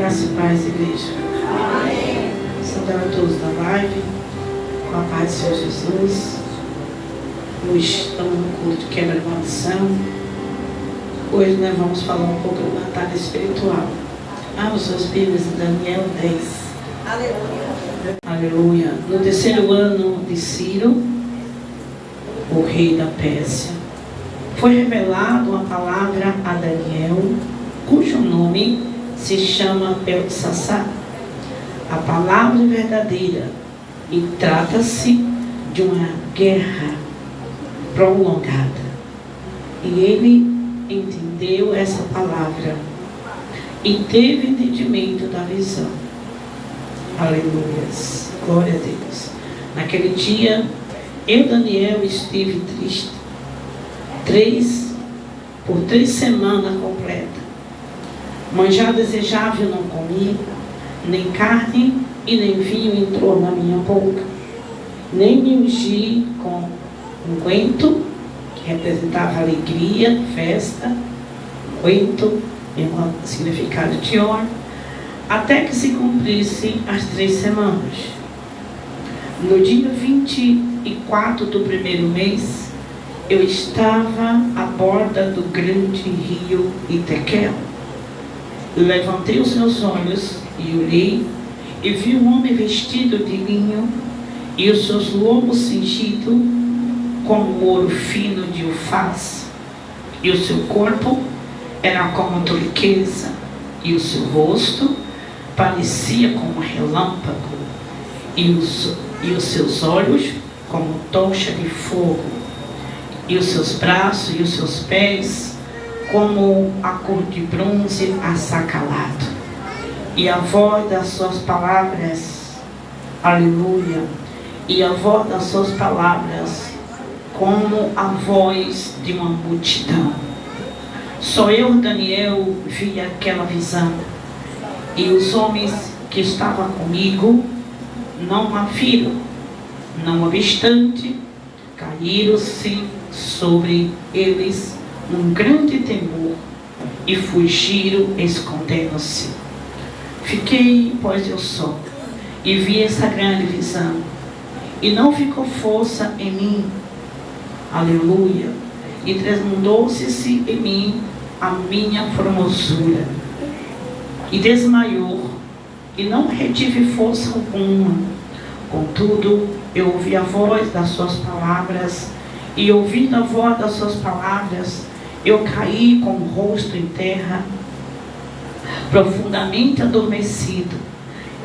Graça e paz, igreja. Amém. Saudar a todos da live, com a paz do Senhor Jesus. Hoje estamos no culto de quebra de maldição. Hoje nós vamos falar um pouco da batalha espiritual. Abra suas Bíblias em Daniel 10. Aleluia. Aleluia. No terceiro ano de Ciro, o rei da Pérsia, foi revelado uma palavra a Daniel, cujo nome se chama Beltsassar, a palavra verdadeira, e trata-se de uma guerra prolongada. E ele entendeu essa palavra e teve entendimento da visão. Aleluias, glória a Deus. Naquele dia, eu, Daniel, estive triste por 3 semanas completas. Manjar desejável não comi, nem carne e nem vinho entrou na minha boca, nem me ungi com unguento, que representava alegria, festa. Unguento é um significado de honra, até que se cumprisse as 3 semanas. No dia 24 do primeiro mês, eu estava à borda do grande rio Itequel. Levantei os meus olhos e olhei, e vi um homem vestido de linho, e os seus lombos cingidos com ouro fino de ufaz, e o seu corpo era como turquesa, e o seu rosto parecia como relâmpago, e os seus olhos como tocha de fogo, e os seus braços e os seus pés como a cor de bronze assacalado, e a voz das suas palavras, aleluia, e a voz das suas palavras como a voz de uma multidão. Só eu, Daniel, vi aquela visão, e os homens que estavam comigo não a viram. Não obstante, caíram-se sobre eles um grande temor e fugiram escondendo-se. Fiquei, pois eu só, e vi essa grande visão, e não ficou força em mim, aleluia, e transmudou-se em mim a minha formosura, e desmaiou, e não retive força alguma. Contudo, eu ouvi a voz das suas palavras, e ouvindo a voz das suas palavras, eu caí com o rosto em terra, profundamente adormecido.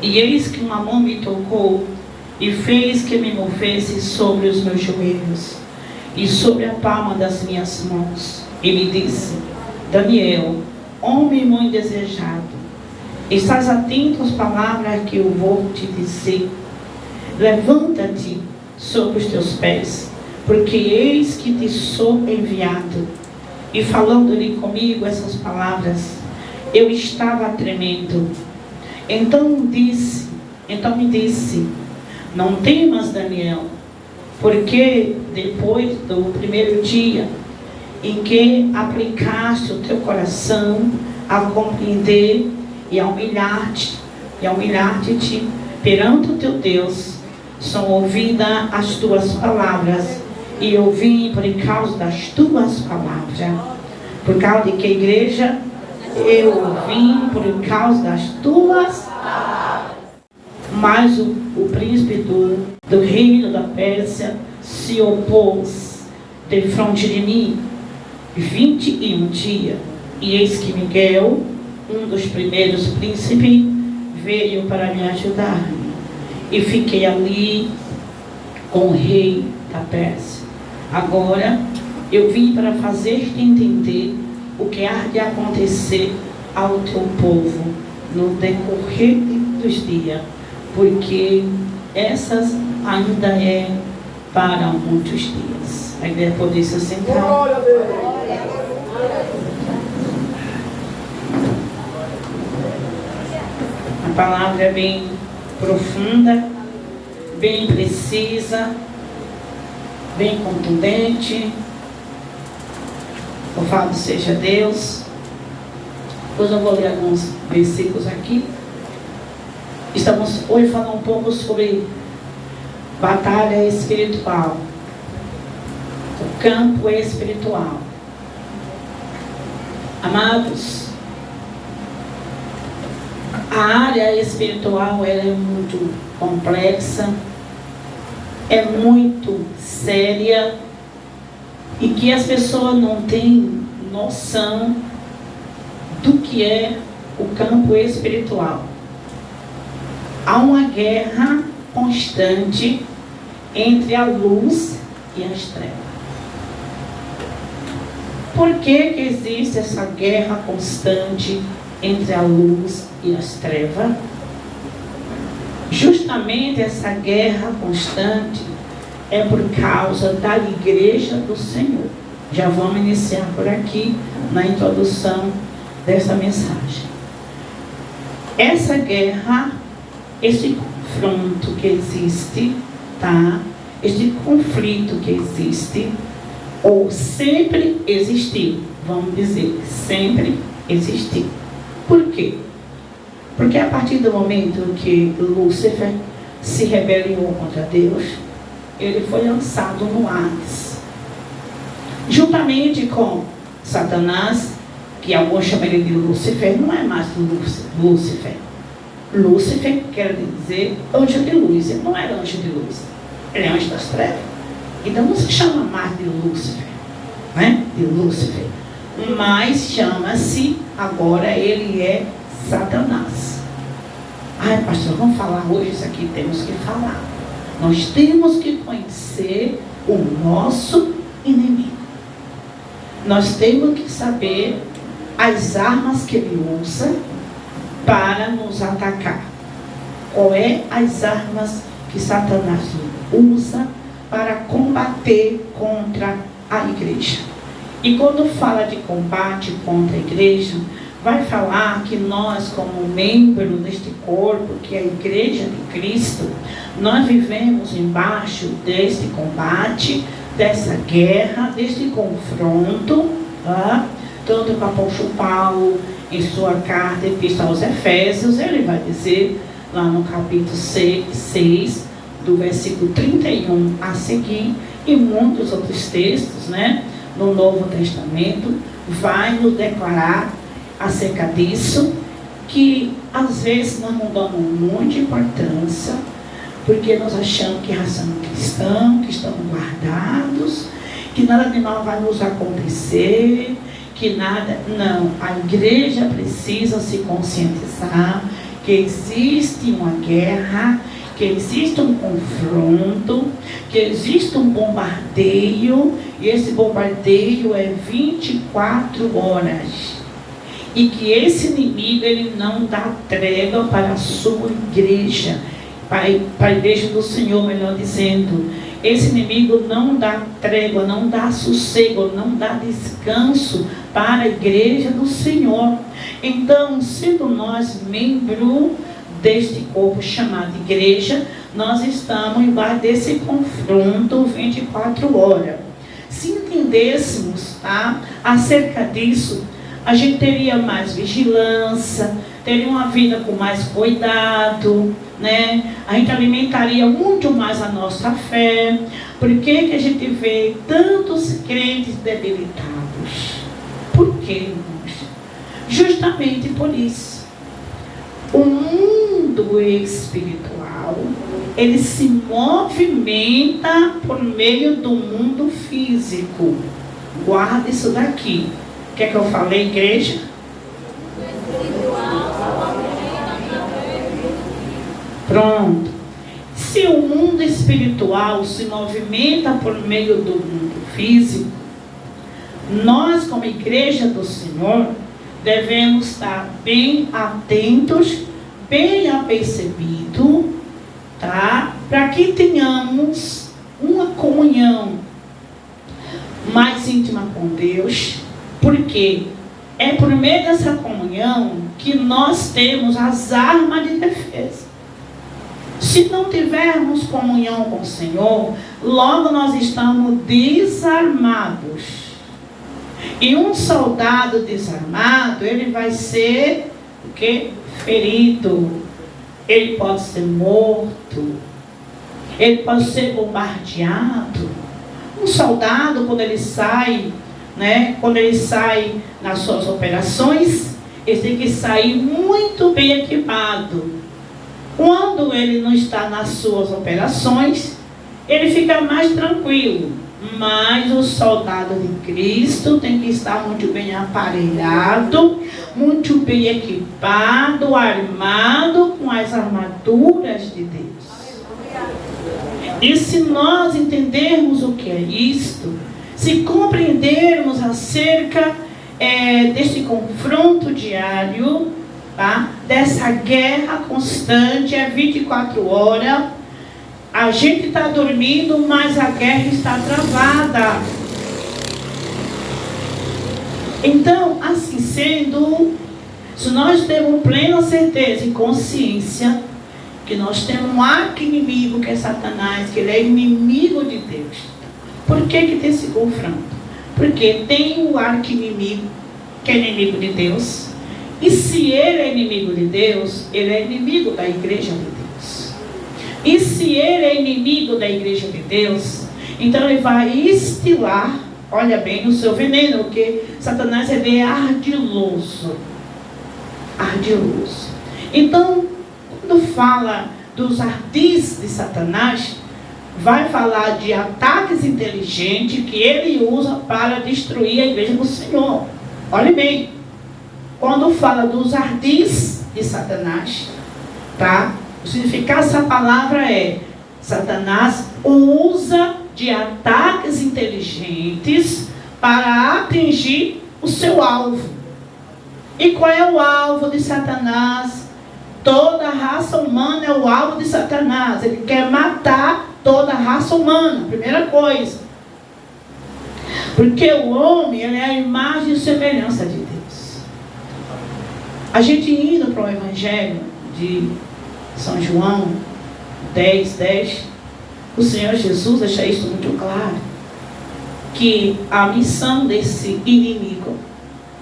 E eis que uma mão me tocou e fez que me movesse sobre os meus joelhos e sobre a palma das minhas mãos, e me disse: Daniel, homem muito desejado, estás atento às palavras que eu vou te dizer. Levanta-te sobre os teus pés, porque eis que te sou enviado. E falando-lhe comigo essas palavras, eu estava tremendo. Então me disse: não temas, Daniel, porque depois do primeiro dia em que aplicaste o teu coração a compreender e a humilhar-te perante o teu Deus, são ouvidas as tuas palavras, e eu vim por causa das tuas palavras. Por causa de que, igreja? Eu vim por causa das tuas palavras. Mas o príncipe do reino da Pérsia se opôs de frente de mim 21 dias. E eis que Miguel, um dos primeiros príncipes, veio para me ajudar. E fiquei ali com o rei da Pérsia. Agora eu vim para fazer-te entender o que há de acontecer ao teu povo no decorrer dos dias, porque essas ainda é para muitos dias. A igreja pode se sentar. A palavra é bem profunda, bem precisa, bem contundente. Louvado seja Deus. Depois eu vou ler alguns versículos aqui. Estamos hoje falando um pouco sobre batalha espiritual. O campo espiritual. Amados, a área espiritual ela é muito complexa, é muito séria, e que as pessoas não têm noção do que é o campo espiritual. Há uma guerra constante entre a luz e as trevas. Por que existe essa guerra constante entre a luz e as trevas? Justamente essa guerra constante é por causa da igreja do Senhor. Já vamos iniciar por aqui na introdução dessa mensagem. Essa guerra, esse confronto que existe, tá? Este conflito que existe, ou sempre existiu, vamos dizer, sempre existiu. Por quê? Porque a partir do momento que Lúcifer se rebelou contra Deus, ele foi lançado no Hades. Juntamente com Satanás, que alguns chamam ele de Lúcifer, não é mais Lúcifer. Lúcifer quer dizer anjo de luz, ele não era anjo de luz, ele é anjo das trevas. Então não se chama mais de Lúcifer, né? De Lúcifer, mas chama-se, agora ele é Satanás. Ai, pastor, vamos falar hoje isso aqui, temos que falar. Nós temos que conhecer o nosso inimigo. Nós temos que saber as armas que ele usa para nos atacar. Qual é as armas que Satanás usa para combater contra a igreja? E quando fala de combate contra a igreja, vai falar que nós, como membro deste corpo, que é a igreja de Cristo, nós vivemos embaixo deste combate, dessa guerra, deste confronto, tá? Tanto com o apóstolo Paulo, em sua carta, epístola aos Efésios, ele vai dizer, lá no capítulo 6, do versículo 31 a seguir, e muitos outros textos, né, no Novo Testamento, vai nos declarar acerca disso, que às vezes nós não damos muita importância, porque nós achamos que nós somos cristãos, que estamos guardados, que nada de mal vai nos acontecer, que nada. Não, a igreja precisa se conscientizar que existe uma guerra, que existe um confronto, que existe um bombardeio, e esse bombardeio é 24 horas. E que esse inimigo, ele não dá trégua para a sua igreja, para a igreja do Senhor, melhor dizendo. Esse inimigo não dá trégua, não dá sossego, não dá descanso para a igreja do Senhor. Então, sendo nós membro deste corpo chamado igreja, nós estamos embaixo desse confronto 24 horas. Se entendêssemos, tá, acerca disso, a gente teria mais vigilância, teria uma vida com mais cuidado, né? A gente alimentaria muito mais a nossa fé. Por que a gente vê tantos crentes debilitados? Por quê, irmãos? Justamente por isso. O mundo espiritual, ele se movimenta por meio do mundo físico. Guarda isso daqui. O que é que eu falei, igreja? Pronto. Se o mundo espiritual se movimenta por meio do mundo físico, nós, como igreja do Senhor, devemos estar bem atentos, bem apercebidos, tá? Para que tenhamos uma comunhão mais íntima com Deus. Porque é por meio dessa comunhão que nós temos as armas de defesa. Se não tivermos comunhão com o Senhor, logo nós estamos desarmados. E um soldado desarmado, ele vai ser o quê? Ferido. Ele pode ser morto. Ele pode ser bombardeado. Um soldado, quando ele sai, quando ele sai nas suas operações, ele tem que sair muito bem equipado. Quando ele não está nas suas operações, ele fica mais tranquilo. Mas o soldado de Cristo tem que estar muito bem aparelhado, muito bem equipado, armado com as armaduras de Deus. E se nós entendermos o que é isto, se compreendermos acerca deste confronto diário, tá? Dessa guerra constante, 24 horas, a gente está dormindo, mas a guerra está travada. Então, assim sendo, se nós temos plena certeza e consciência que nós temos um arqui-inimigo que é Satanás, que ele é inimigo de Deus. Por que tem esse confronto? Porque tem o arqui-inimigo que é inimigo de Deus. E se ele é inimigo de Deus, ele é inimigo da igreja de Deus. E se ele é inimigo da igreja de Deus, então ele vai estilar, olha bem, no seu veneno, porque Satanás ele é ardiloso. Ardiloso. Então, quando fala dos ardis de Satanás, vai falar de ataques inteligentes que ele usa para destruir a igreja do Senhor. Olhe bem, quando fala dos ardis de Satanás, tá? O significado dessa palavra é: Satanás usa de ataques inteligentes para atingir o seu alvo. E qual é o alvo de Satanás? Toda a raça humana é o alvo de Satanás. Ele quer matar toda a raça humana, primeira coisa. Porque o homem, ele é a imagem e semelhança de Deus. A gente indo para o Evangelho de São João 10:10, o Senhor Jesus deixa isso muito claro, que a missão desse inimigo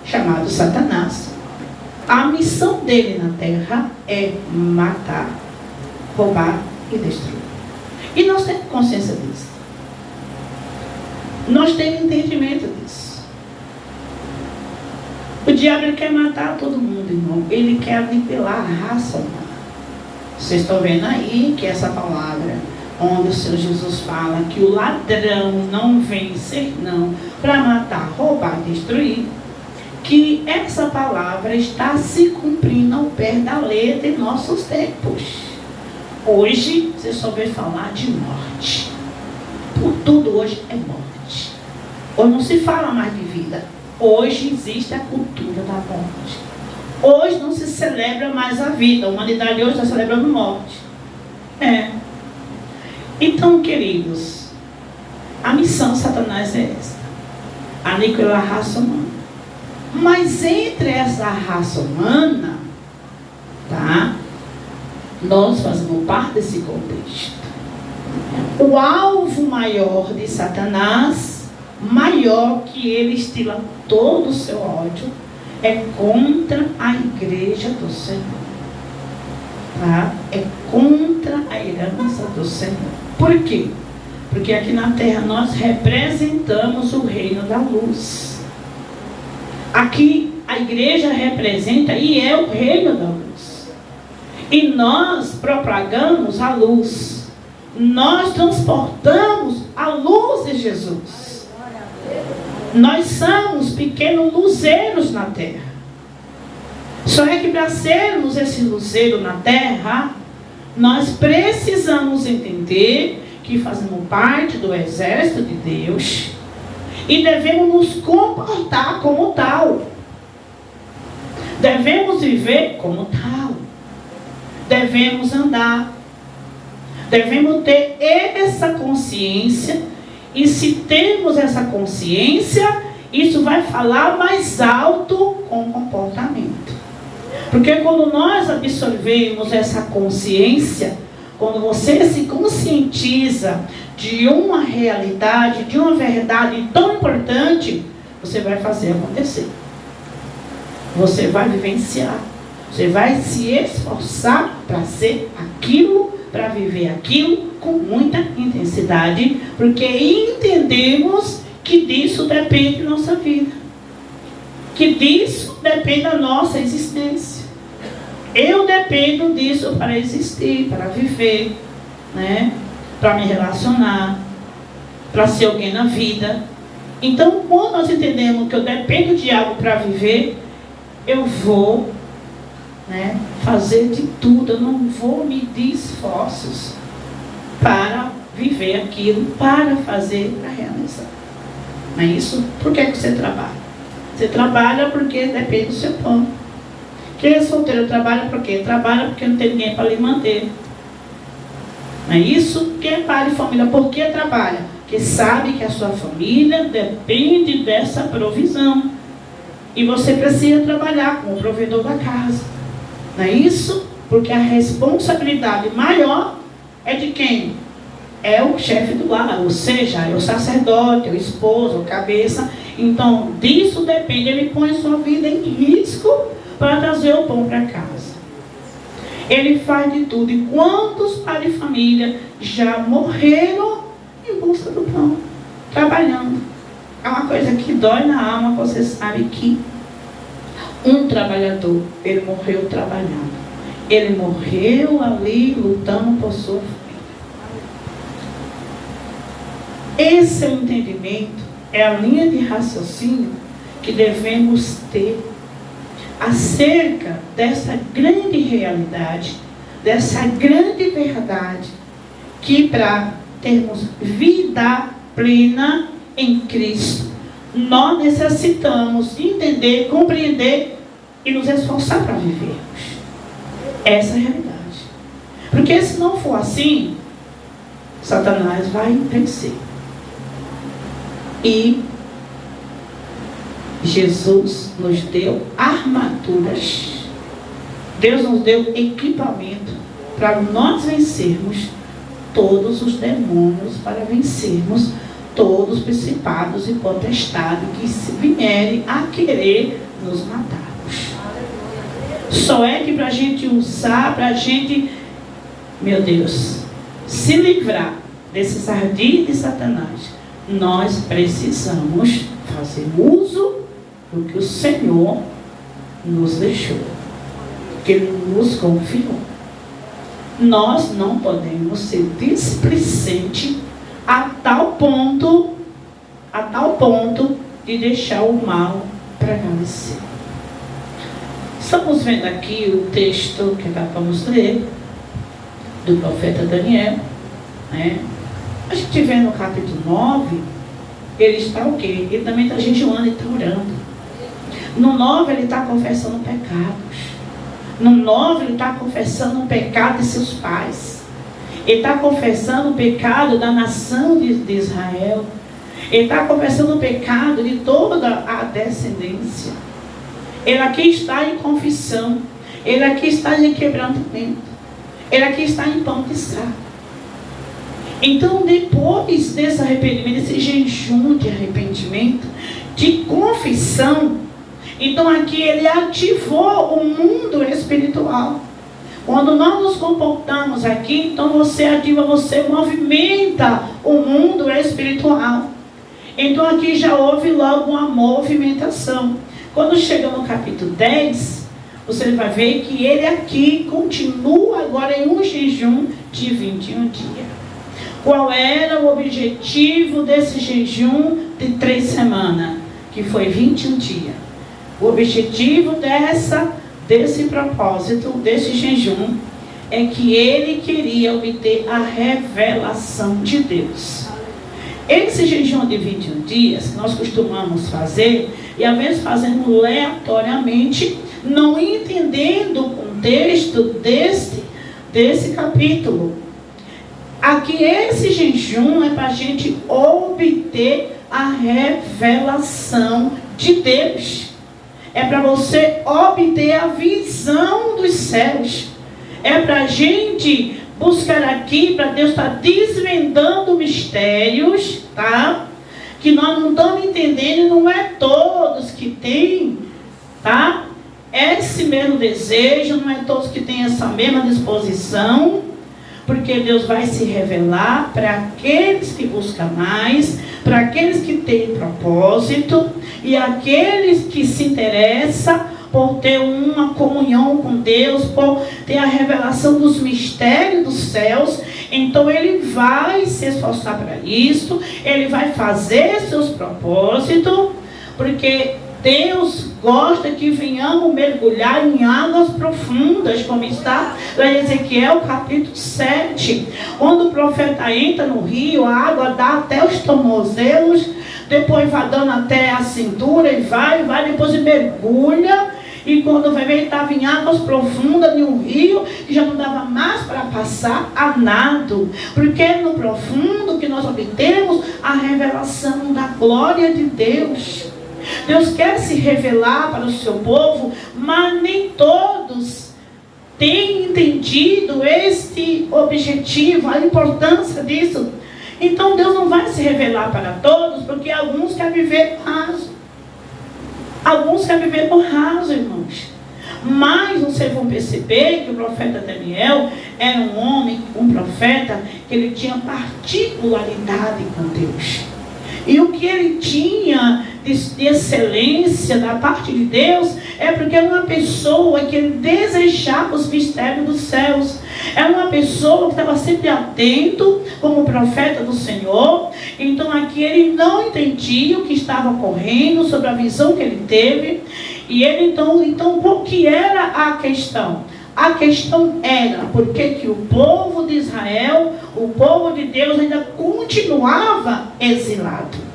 chamado Satanás, a missão dele na terra é matar, roubar e destruir. E nós temos consciência disso. Nós temos entendimento disso. O diabo ele quer matar todo mundo, irmão. Ele quer aniquilar a raça humana. Vocês estão vendo aí que essa palavra, onde o Senhor Jesus fala que o ladrão não vem senão para matar, roubar, destruir, que essa palavra está se cumprindo ao pé da letra em nossos tempos. Hoje, você só vê falar de morte. Por tudo hoje é morte. Hoje não se fala mais de vida. Hoje existe a cultura da morte. Hoje não se celebra mais a vida. A humanidade hoje está celebrando morte. Então, queridos, a missão de Satanás é essa: aniquilar a raça humana. Mas entre essa raça humana, tá? Nós fazemos parte desse contexto. O alvo maior de Satanás, maior que ele estila todo o seu ódio, é contra a igreja do Senhor. Tá? É contra a herança do Senhor. Por quê? Porque aqui na terra nós representamos o reino da luz. Aqui a igreja representa e é o reino da luz. E nós propagamos a luz. Nós transportamos a luz de Jesus. Nós somos pequenos luzeiros na terra. Só é que para sermos esse luzeiro na terra, nós precisamos entender que fazemos parte do exército de Deus e devemos nos comportar como tal. Devemos viver como tal. Devemos andar. Devemos ter essa consciência. E se temos essa consciência, isso vai falar mais alto com o comportamento. Porque quando nós absorvemos essa consciência, quando você se conscientiza de uma realidade, de uma verdade tão importante, você vai fazer acontecer. Você vai vivenciar. Você vai se esforçar para ser aquilo, para viver aquilo com muita intensidade, porque entendemos que disso depende nossa vida. Que disso depende a nossa existência. Eu dependo disso para existir, para viver, né? Para me relacionar, para ser alguém na vida. Então, quando nós entendemos que eu dependo de algo para viver, eu vou, né, fazer de tudo. Eu não vou medir esforços para viver aquilo, para fazer, para realizar. Não é isso? Por que você trabalha? Você trabalha porque depende do seu pão. Quem é solteiro trabalha por quê? Trabalha porque não tem ninguém para lhe manter. Não é isso? Quem é pai de família, por que trabalha? Porque sabe que a sua família depende dessa provisão. E você precisa trabalhar como provedor da casa. Não é isso? Porque a responsabilidade maior é de quem? É o chefe do lar, ou seja, é o sacerdote, é o esposo, o cabeça. Então, disso depende. Ele põe sua vida em risco para trazer o pão para casa. Ele faz de tudo. E quantos pais de família já morreram em busca do pão, trabalhando? É uma coisa que dói na alma. Você sabe que um trabalhador, ele morreu trabalhando. Ele morreu ali lutando por sua família. Esse é o entendimento, é a linha de raciocínio que devemos ter acerca dessa grande realidade, dessa grande verdade, que para termos vida plena em Cristo, nós necessitamos entender, compreender e nos esforçar para vivermos. Essa é a realidade. Porque se não for assim, Satanás vai vencer. E Jesus nos deu armaduras. Deus nos deu equipamento para nós vencermos todos os demônios, para vencermos todos os principados e potestades que se vierem a querer nos matarmos. Só é que para a gente usar, para a gente, meu Deus, se livrar desses ardis de Satanás, nós precisamos fazer uso do que o Senhor nos deixou, que Ele nos confiou. Nós não podemos ser displicentes a tal ponto de deixar o mal prevalecer. Estamos vendo aqui o texto que acabamos de ler do profeta Daniel, né? A gente vê no capítulo 9, ele está o quê? Ele também está jejuando e está orando. No 9 ele está confessando pecados. No 9 ele está confessando o pecado de seus pais. Ele está confessando o pecado da nação de Israel. Ele está confessando o pecado de toda a descendência. Ele aqui está em confissão. Ele aqui está em quebrantamento. Ele aqui está em pão de sal. Então, depois desse arrependimento, desse jejum de arrependimento, de confissão, então aqui ele ativou o mundo espiritual. Quando nós nos comportamos aqui, então você ativa, você movimenta o mundo espiritual. Então aqui já houve logo uma movimentação. Quando chega no capítulo 10, você vai ver que ele aqui continua agora em um jejum de 21 dias. Qual era o objetivo desse jejum de 3 semanas? Que foi 21 dias. O objetivo desse propósito, desse jejum, é que ele queria obter a revelação de Deus. Esse jejum de 21 dias, que nós costumamos fazer, e às vezes fazemos aleatoriamente, não entendendo o contexto desse capítulo. Aqui esse jejum é para a gente obter a revelação de Deus. É para você obter a visão dos céus. É para a gente buscar aqui, para Deus estar desvendando mistérios, tá? que nós não estamos entendendo, e não é todos que têm, tá? Esse mesmo desejo, não é todos que têm essa mesma disposição, porque Deus vai se revelar para aqueles que buscam mais, para aqueles que têm propósito e aqueles que se interessam por ter uma comunhão com Deus, por ter a revelação dos mistérios dos céus. Então ele vai se esforçar para isso, ele vai fazer seus propósitos, porque Deus gosta que venhamos mergulhar em águas profundas, como está lá em Ezequiel capítulo 7. Quando o profeta entra no rio, a água dá até os tornozelos, depois vai dando até a cintura, e vai, depois mergulha. E quando vai ver, ele estava em águas profundas, em um rio, que já não dava mais para passar a nado. Porque é no profundo que nós obtemos a revelação da glória de Deus. Deus quer se revelar para o seu povo, mas nem todos têm entendido este objetivo, a importância disso. Então Deus não vai se revelar para todos, porque alguns querem viver raso. Alguns querem viver por raso, irmãos. Mas vocês vão perceber que o profeta Daniel era um homem, um profeta, que ele tinha particularidade com Deus. E o que ele tinha de excelência da parte de Deus é porque era uma pessoa que ele desejava os mistérios dos céus. Era uma pessoa que estava sempre atento como profeta do Senhor. Então aqui ele não entendia o que estava ocorrendo, sobre a visão que ele teve. E ele então qual que era a questão? A questão era porque que o povo de Israel, o povo de Deus ainda continuava exilado.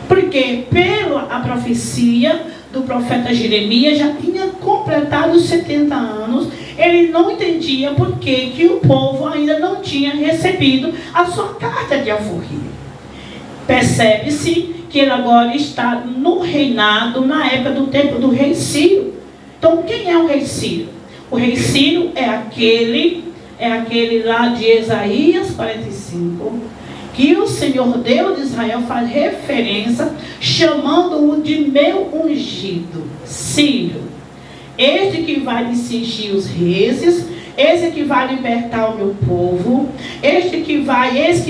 Porque pela profecia do profeta Jeremias já tinha completado os 70 anos, ele não entendia por que o povo ainda não tinha recebido a sua carta de alforria. Percebe-se que ele agora está no reinado, na época do tempo do rei Ciro. Então quem é o rei Ciro? O rei Ciro é aquele lá de Isaías 45, que o Senhor Deus de Israel faz referência, chamando-o de meu ungido, Ciro. Este que vai cingir os reis, esse que vai libertar o meu povo, esse que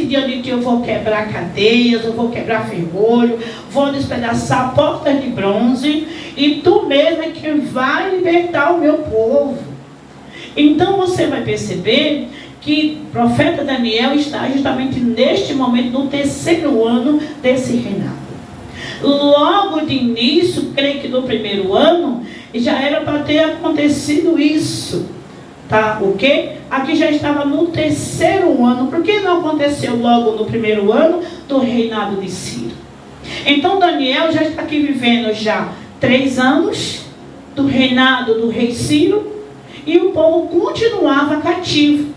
diante de ti eu vou quebrar cadeias, eu vou quebrar ferrolho, vou despedaçar portas de bronze, e tu mesmo é que vai libertar o meu povo. Então você vai perceber que o profeta Daniel está justamente neste momento, no 3º ano desse reinado. Logo de início, creio que no 1º ano, já era para ter acontecido isso. Tá? O quê? Aqui já estava no 3º ano. Por que não aconteceu logo no 1º ano do reinado de Ciro? Então Daniel já está aqui vivendo já 3 anos do reinado do rei Ciro, e o povo continuava cativo.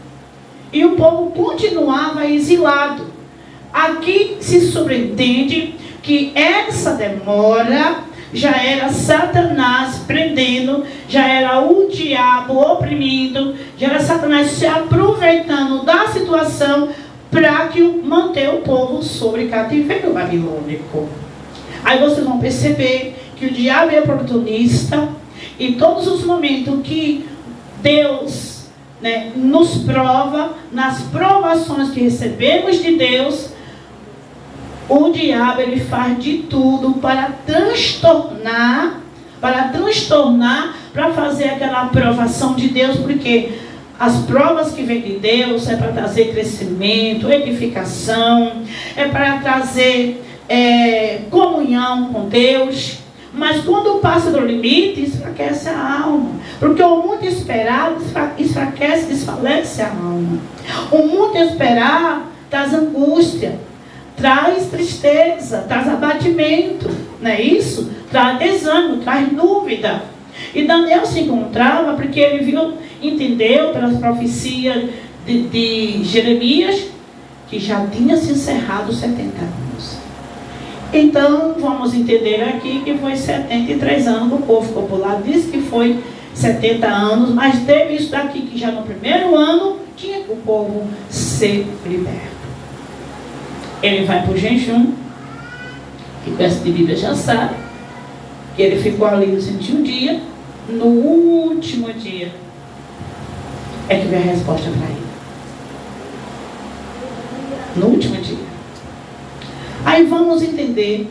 E o povo continuava exilado. Aqui se sobreentende que essa demora já era Satanás prendendo, já era o diabo oprimindo, já era Satanás se aproveitando da situação para manter o povo sobre cativeiro babilônico. Aí vocês vão perceber que o diabo é oportunista, e todos os momentos que Deus nos prova, nas provações que recebemos de Deus, o diabo ele faz de tudo para transtornar, para fazer aquela aprovação de Deus, porque as provas que vêm de Deus é para trazer crescimento, edificação, é para trazer comunhão com Deus. Mas quando passa do limite, enfraquece a alma. Porque o muito esperado enfraquece, desfalece a alma. O muito esperar traz angústia, traz tristeza, traz abatimento, não é isso? Traz desânimo, traz dúvida. E Daniel se encontrava porque ele entendeu pelas profecias de Jeremias que já tinha se encerrado os 70 anos. Então, vamos entender aqui que foi 73 anos que o povo ficou por lá. Diz que foi 70 anos, mas teve isso daqui, que já no 1º ano tinha que o povo ser liberto. Ele vai para o jejum, que conhece de Bíblia já sabe, que ele ficou ali no 101 dias, no último dia é que veio a resposta para ele. No último dia. Aí vamos entender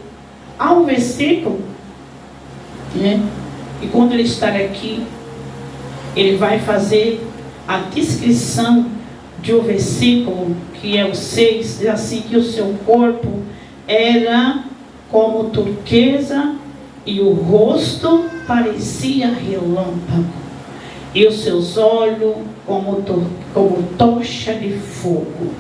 ao versículo, né? E quando ele está aqui, ele vai fazer a descrição de um versículo, que é o 6, diz assim, que o seu corpo era como turquesa e o rosto parecia relâmpago, e os seus olhos como tocha de fogo,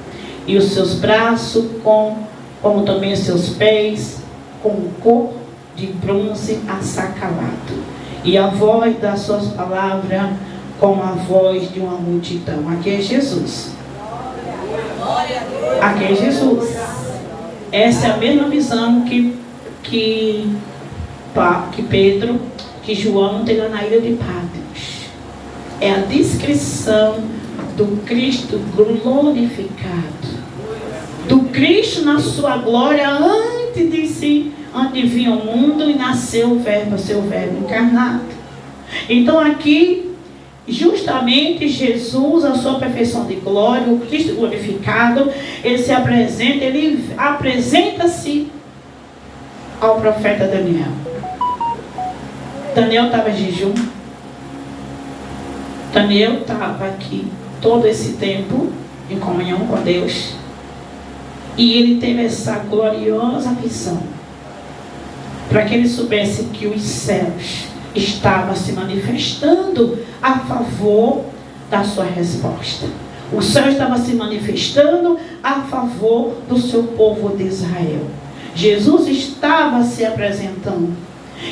e os seus braços como também os seus pés com cor de bronze assacalado, e a voz das suas palavras como a voz de uma multidão. Aqui é Jesus. Aqui é Jesus. Essa é a mesma visão que Pedro, que João tem lá na ilha de Patmos. É a descrição do Cristo glorificado, do Cristo na sua glória antes de vir ao mundo e nasceu o Verbo, seu Verbo encarnado. Então aqui, justamente Jesus, a sua perfeição de glória, o Cristo glorificado, ele apresenta-se ao profeta Daniel. Daniel estava em jejum. Daniel estava aqui todo esse tempo em comunhão com Deus. E ele teve essa gloriosa visão, para que ele soubesse que os céus estavam se manifestando a favor da sua resposta. O céu estava se manifestando a favor do seu povo de Israel. Jesus estava se apresentando.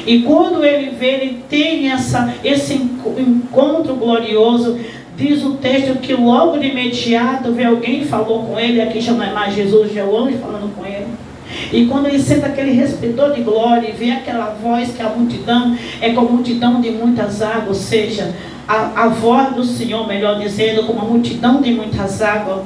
E quando ele vê, ele tem esse encontro glorioso. Diz o texto que logo de imediato veio alguém e falou com ele. Aqui já não é mais Jesus, já é o anjo falando com ele. E quando ele sente aquele resplendor de glória e vê aquela voz que a multidão é como a multidão de muitas águas, ou seja, a voz do Senhor, melhor dizendo, como a multidão de muitas águas.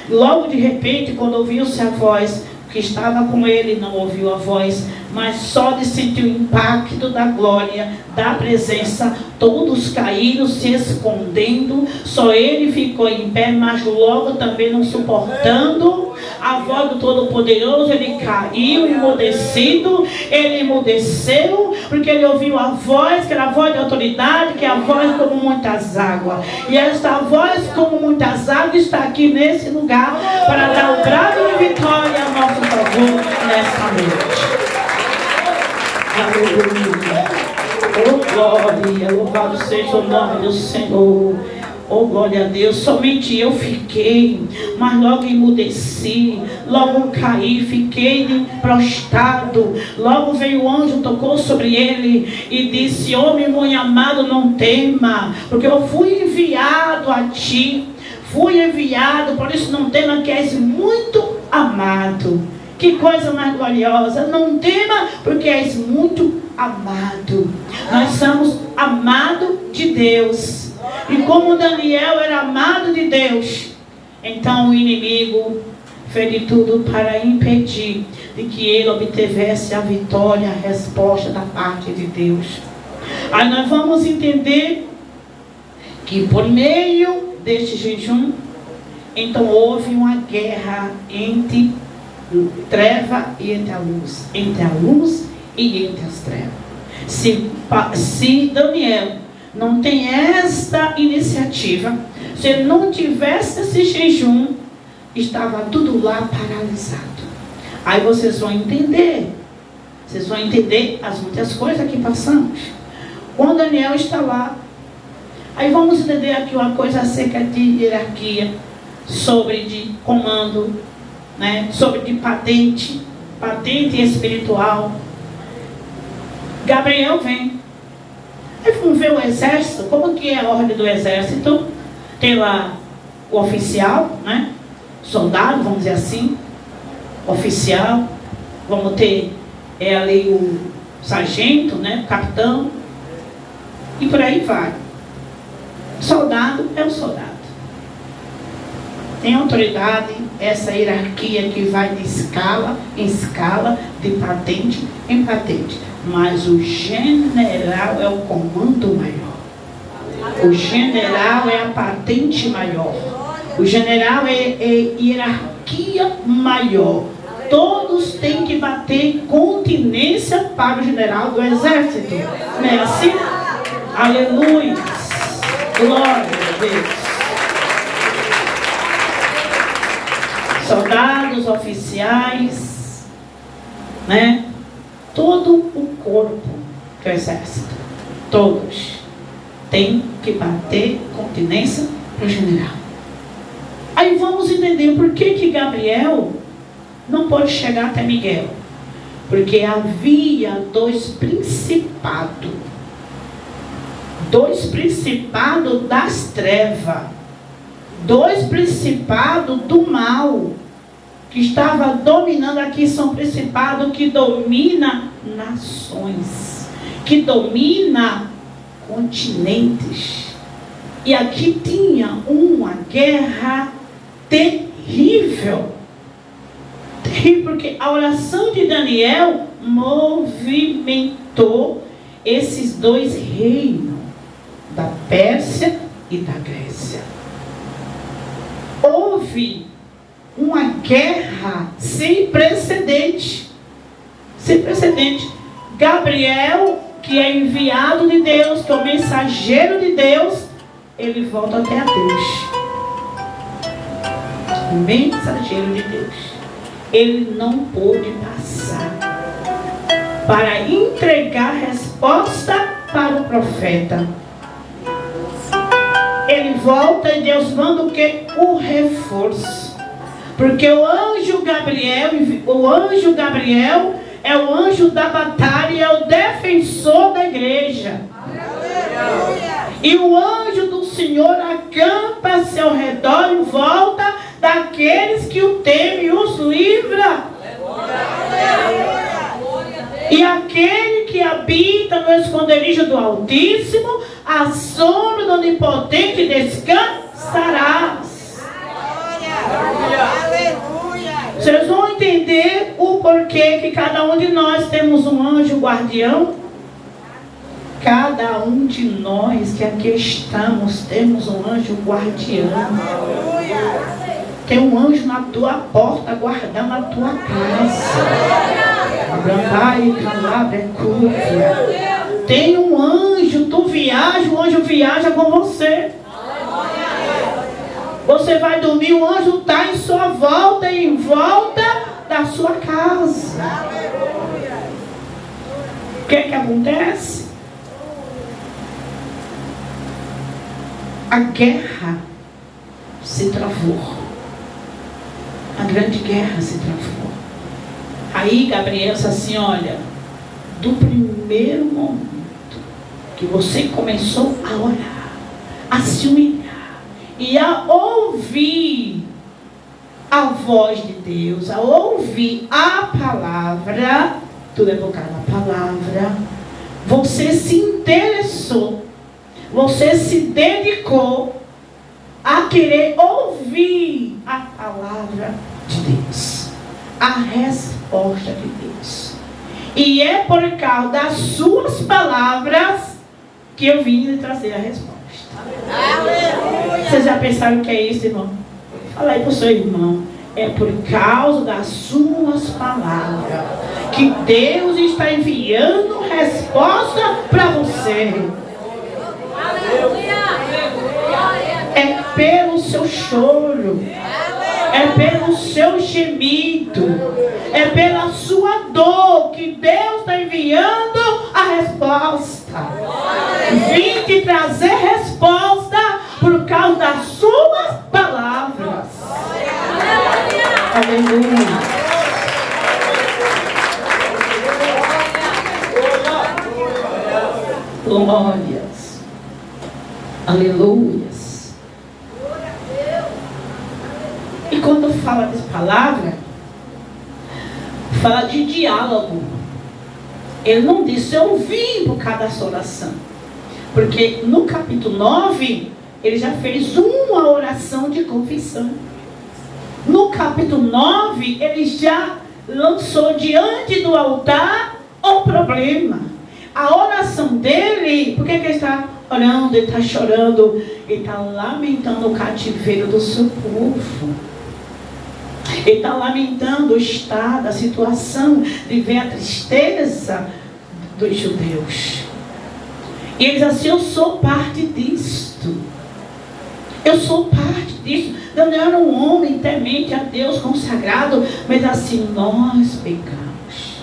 Logo de repente, quando ouviu-se a voz, que estava com ele não ouviu a voz, mas só de sentir o impacto da glória, da presença, todos caíram se escondendo, só ele ficou em pé, mas logo também não suportando a voz do Todo-Poderoso, ele caiu emudecido, ele emudeceu, porque ele ouviu a voz, que era a voz de autoridade, que é a voz como muitas águas, e esta voz como muitas águas está aqui nesse lugar, para dar o brado de vitória a nosso favor nesta noite. Aleluia. Oh glória, louvado seja o nome do Senhor. Oh glória a Deus. Somente eu fiquei, mas logo emudeci, logo caí, fiquei prostrado. Logo veio o anjo, tocou sobre ele e disse: homem muito amado, não tema, porque eu fui enviado a ti. Fui enviado, por isso não tema, que és muito amado. Que coisa mais gloriosa. Não tema, porque és muito amado. Nós somos amados de Deus. E como Daniel era amado de Deus, então o inimigo fez de tudo para impedir de que ele obtivesse a vitória, a resposta da parte de Deus. Aí nós vamos entender que por meio deste jejum, então houve uma guerra entre treva e entre a luz e entre as trevas. Se Daniel não tem esta iniciativa, se ele não tivesse esse jejum, estava tudo lá paralisado. Aí vocês vão entender as muitas coisas que passamos. Quando Daniel está lá, aí vamos entender aqui uma coisa acerca de hierarquia, sobre de comando, né? Sobre de patente espiritual. Gabriel vem. Aí vamos ver o exército, como que é a ordem do exército. Tem lá o oficial, né? Soldado, vamos dizer assim, oficial. Vamos ter ali o sargento, né? O capitão, e por aí vai. Soldado é o soldado, tem autoridade, essa hierarquia que vai de escala em escala, de patente em patente. Mas o general é o comando maior. O general é a patente maior. O general é hierarquia maior. Todos têm que bater continência para o general do exército. Não é assim? Aleluia! Glória a Deus! Soldados, oficiais, né? Todo o corpo do exército, todos têm que bater continência para o general. Aí vamos entender por que Gabriel não pode chegar até Miguel. Porque havia dois principados das trevas, dois principados do mal, que estava dominando. Aqui são principados que domina nações, que domina continentes. E aqui tinha uma guerra terrível, porque a oração de Daniel movimentou esses dois reinos, da Pérsia e da Grécia. Houve uma guerra sem precedente. Sem precedente. Gabriel, que é enviado de Deus, que é o mensageiro de Deus, ele volta até a Deus. O mensageiro de Deus. Ele não pôde passar para entregar resposta para o profeta. Ele volta e Deus manda o que? O reforço. Porque o anjo Gabriel é o anjo da batalha, é o defensor da igreja. E o anjo do Senhor acampa-se ao redor em volta daqueles que o temem e os livra. E aquele que habita no esconderijo do Altíssimo, a sombra do Onipotente descansará. Vocês vão entender o porquê que cada um de nós temos um anjo guardião? Cada um de nós que aqui estamos temos um anjo guardião. Tem um anjo na tua porta guardando a tua casa. Tem um anjo, tu viaja, o anjo viaja com você. Você vai dormir, o anjo está em sua volta e em volta da sua casa. O que acontece? A guerra se travou. A grande guerra se travou. Aí Gabriel disse assim: olha, do primeiro momento que você começou a orar, a se humilhar e a ouvir a voz de Deus, a ouvir a palavra, tudo é por causa da palavra, você se interessou, você se dedicou a querer ouvir a palavra de Deus, a resposta de Deus. E é por causa das suas palavras que eu vim lhe trazer a resposta. Aleluia. Vocês já pensaram o que é isso, irmão? Fala aí para o seu irmão. É por causa das suas palavras que Deus está enviando resposta para você. É pelo seu choro, é pelo seu gemido, é pela sua dor que Deus está enviando a resposta. Vim te trazer resposta por causa das suas palavras. Aleluia. Glórias. Aleluias. E quando fala de palavra, fala de diálogo. Ele não disse ouvir por causa da sua oração. Porque no capítulo 9, ele já fez uma oração de confissão. No capítulo 9, ele já lançou diante do altar o problema. A oração dele, por que ele está orando, ele está chorando? Ele está lamentando o cativeiro do seu povo. Ele está lamentando o estado, a situação de ver a tristeza dos judeus. E ele diz assim: eu sou parte disto. Eu sou parte disso. Daniel era um homem temente a Deus, consagrado, mas assim, nós pecamos.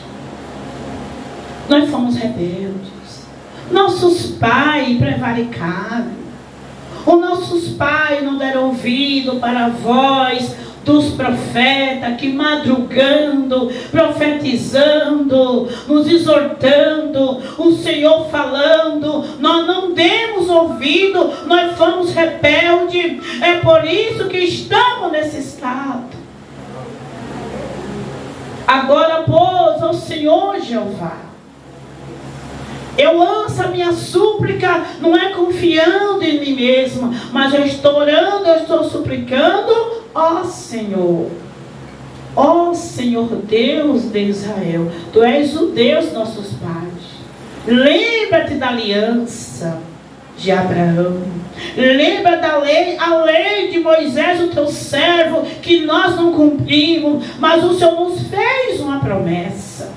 Nós fomos rebeldes. Nossos pais prevaricaram. Os nossos pais não deram ouvido para a voz dos profetas que madrugando, profetizando, nos exortando, o Senhor falando, nós não demos ouvido, nós fomos rebeldes. É por isso que estamos nesse estado. Agora, pois, ao Senhor Jeová, eu lanço a minha súplica, não é confiando em mim mesma, mas eu estou orando, eu estou suplicando, ó Senhor Deus de Israel, Tu és o Deus de nossos pais. Lembra-te da aliança de Abraão. Lembra da lei, a lei de Moisés, o teu servo, que nós não cumprimos, mas o Senhor nos fez uma promessa.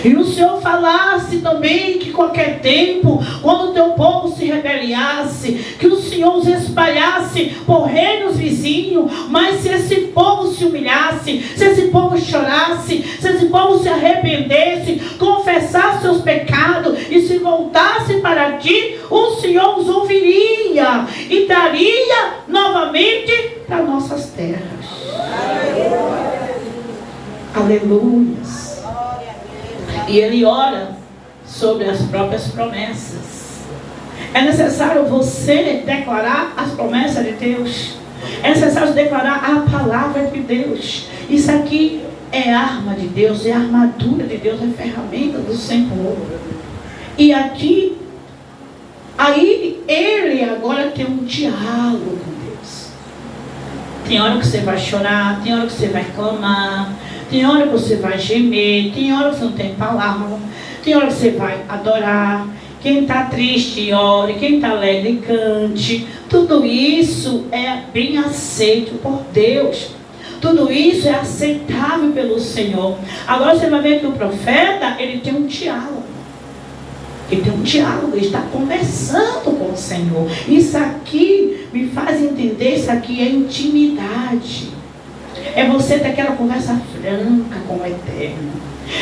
E o Senhor falasse também que qualquer tempo, quando o teu povo se rebeliasse, que o Senhor os espalhasse por reinos vizinhos. Mas se esse povo se humilhasse, se esse povo chorasse, se esse povo se arrependesse, confessasse seus pecados e se voltasse para ti, o Senhor os ouviria e daria novamente para nossas terras. Aleluia. E ele ora sobre as próprias promessas. É necessário você declarar as promessas de Deus. É necessário declarar a palavra de Deus. Isso aqui é arma de Deus, é armadura de Deus, é ferramenta do Senhor. E aqui, aí ele agora tem um diálogo com Deus. Tem hora que você vai chorar, tem hora que você vai clamar, tem hora que você vai gemer, tem hora que você não tem palavra, tem hora que você vai adorar. Quem está triste, ore. Quem está alegre, cante. Tudo isso é bem aceito por Deus. Tudo isso é aceitável pelo Senhor. Agora você vai ver que o profeta, ele tem um diálogo. Ele tem um diálogo, ele está conversando com o Senhor. Isso aqui me faz entender, isso aqui é intimidade. É você ter aquela conversa franca com o Eterno.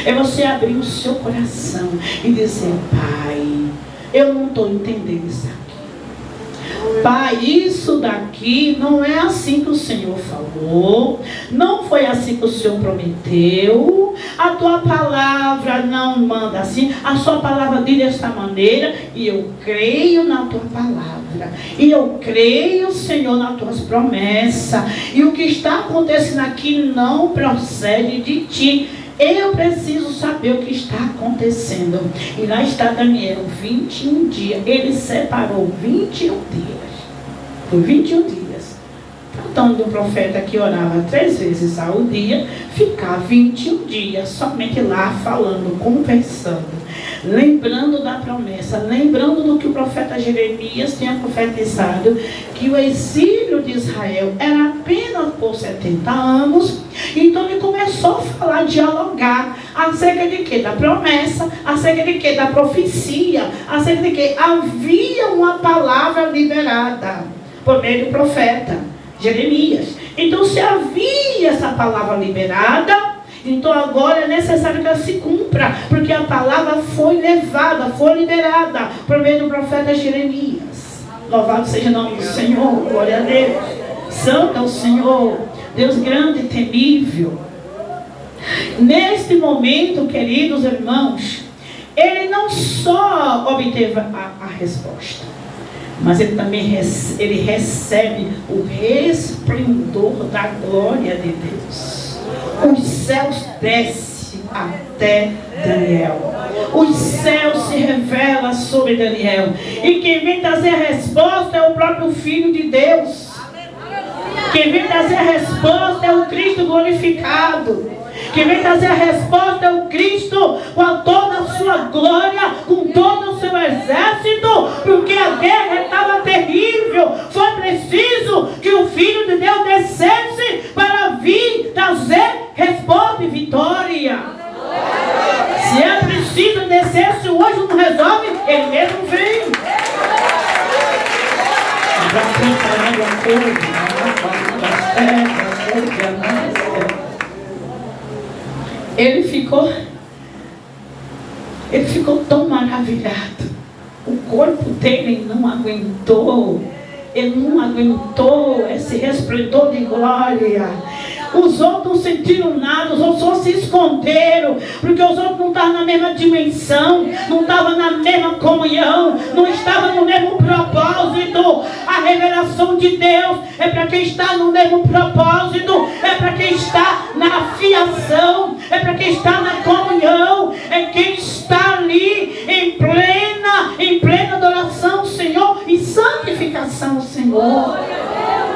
É você abrir o seu coração e dizer: Pai, eu não estou entendendo isso aqui. Pai, isso daqui não é assim que o Senhor falou. Não foi assim que o Senhor prometeu. A tua palavra não manda assim. A sua palavra diz desta maneira. E eu creio na tua palavra. E eu creio, Senhor, nas tuas promessas. E o que está acontecendo aqui não procede de ti. Eu preciso saber o que está acontecendo. E lá está Daniel, 21 dias. Ele separou 21 dias. Por 21 dias. Tratando do profeta que orava 3 vezes ao dia, ficar 21 dias somente lá falando, conversando, lembrando da promessa, lembrando do que o profeta Jeremias tinha profetizado, que o exílio de Israel era apenas por 70 anos. Então ele começou a falar, dialogar acerca de quê? Da promessa, acerca de quê? Da profecia, acerca de quê? Havia uma palavra liberada por meio do profeta Jeremias. Então, se havia essa palavra liberada, então agora é necessário que ela se cumpra, porque a palavra foi levada, foi liberada por meio do profeta Jeremias. Louvado seja o nome do Senhor, glória a Deus. Santo é o Senhor, Deus grande e temível. Neste momento, queridos irmãos, ele não só obteve a resposta, mas ele também recebe o resplendor da glória de Deus. Os céus descem até Daniel. Os céus se revelam sobre Daniel. E quem vem trazer a resposta é o próprio Filho de Deus. Quem vem trazer a resposta é o Cristo glorificado. Quem vem trazer a resposta é o Cristo com toda a sua glória, com todo o seu exército, porque a guerra estava terrível. Foi preciso que o Filho de Deus descesse para vir trazer resposta e vitória. Se é preciso descer, se o anjo não resolve, ele mesmo vem. Ele ficou tão maravilhado. O corpo dele não aguentou. Ele não aguentou esse resplendor de glória. Os outros não sentiram nada, os outros só se esconderam, porque os outros não estavam na mesma dimensão, não estavam na mesma comunhão, não estavam no mesmo propósito. A revelação de Deus é para quem está no mesmo propósito, é para quem está na fiação, é para quem está na comunhão, é quem está ali em plena adoração ao Senhor e santificação ao Senhor.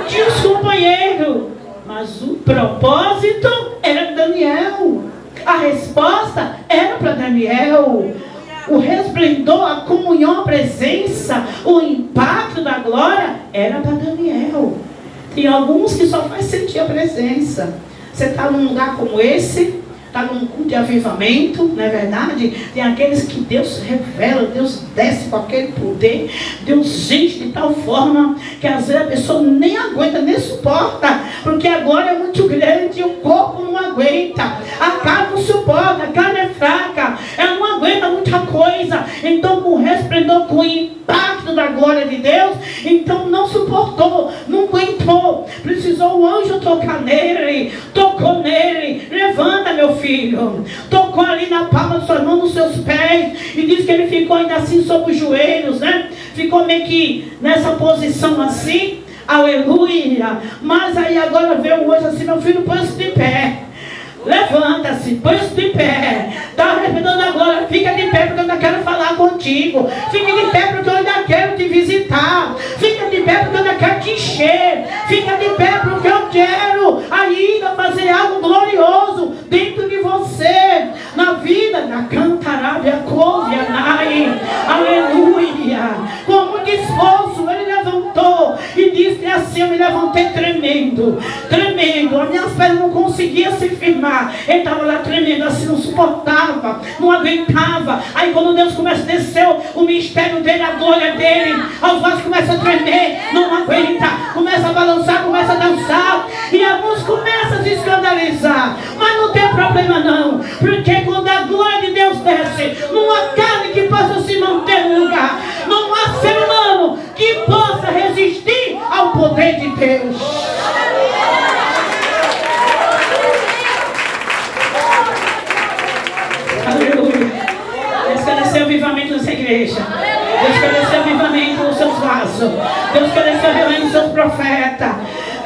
Tinha os companheiros, mas o propósito era Daniel. A resposta era para Daniel. O resplendor, a comunhão, a presença, o impacto da glória era para Daniel. Tem alguns que só faz sentir a presença. Você está num lugar como esse, está num culto de avivamento, não é verdade? Tem aqueles que Deus revela, Deus desce com aquele poder, Deus enche de tal forma que às vezes a pessoa nem aguenta, nem suporta, porque a glória é muito grande e o corpo não aguenta, a carne não suporta, a carne é fraca, ela não aguenta muita coisa. Então, com o resplendor, com o impacto da glória de Deus, então não suportou, não aguentou, precisou o anjo tocar nele, tocou nele. Levanta, meu filho. Tocou ali na palma de sua mão, nos seus pés, e diz que ele ficou ainda assim sobre os joelhos, né? Ficou meio que nessa posição assim, aleluia. Mas aí agora veio o anjo assim: meu filho, põe-se de pé. Levanta-se, põe-se de pé. Está arrependendo agora, fica de pé porque eu ainda quero falar contigo. Fica de pé porque eu ainda quero te visitar. Fica de pé porque eu ainda quero te encher. Fica de pé porque eu quero ainda fazer algo glorioso dentro de você, na vida da Cantarábia Covianai. Aleluia. Com muito esforço ele levantou e disse assim: eu me levantei tremendo, tremendo. As minhas pernas não conseguiam se firmar. Ele estava lá tremendo assim, não suportava, não aguentava. Aí quando Deus começa a descer o mistério dele, a glória dele, as vozes começam a tremer, não aguenta, começa a balançar, começa a dançar, e alguns começam a se escandalizar. Mas não tem problema não, porque quando a glória de Deus desce, não há carne que possa se manter no lugar, não há ser humano que possa resistir ao poder de Deus. Aleluia. Deus quer descer avivamento nessa igreja. Deus quer descer avivamento nos seus vasos. Deus quer descer avivamento nos seus profetas.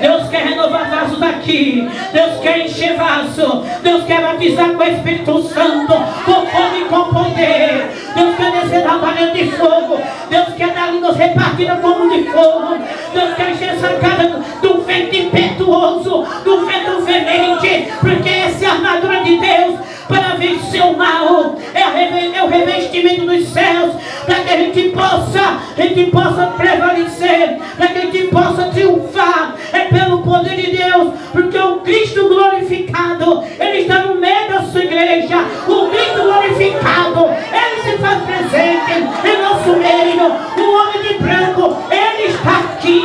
Deus quer renovar vasos aqui. Deus quer encher vaso. Deus quer batizar com o Espírito Santo, com fogo e com poder. Deus quer descer da panela de fogo. Deus quer dar línguas repartidas como de fogo. Deus quer encher essa casa do vento impetuoso, do vento veemente, porque essa é a armadura de Deus para vencer o mal. É o revestimento dos céus, para que a gente possa prevalecer, para que a gente possa triunfar. É pelo poder de Deus, porque o Cristo glorificado, ele está no meio da sua igreja. O Cristo glorificado, ele se faz presente em nosso meio. O homem de branco, ele está aqui.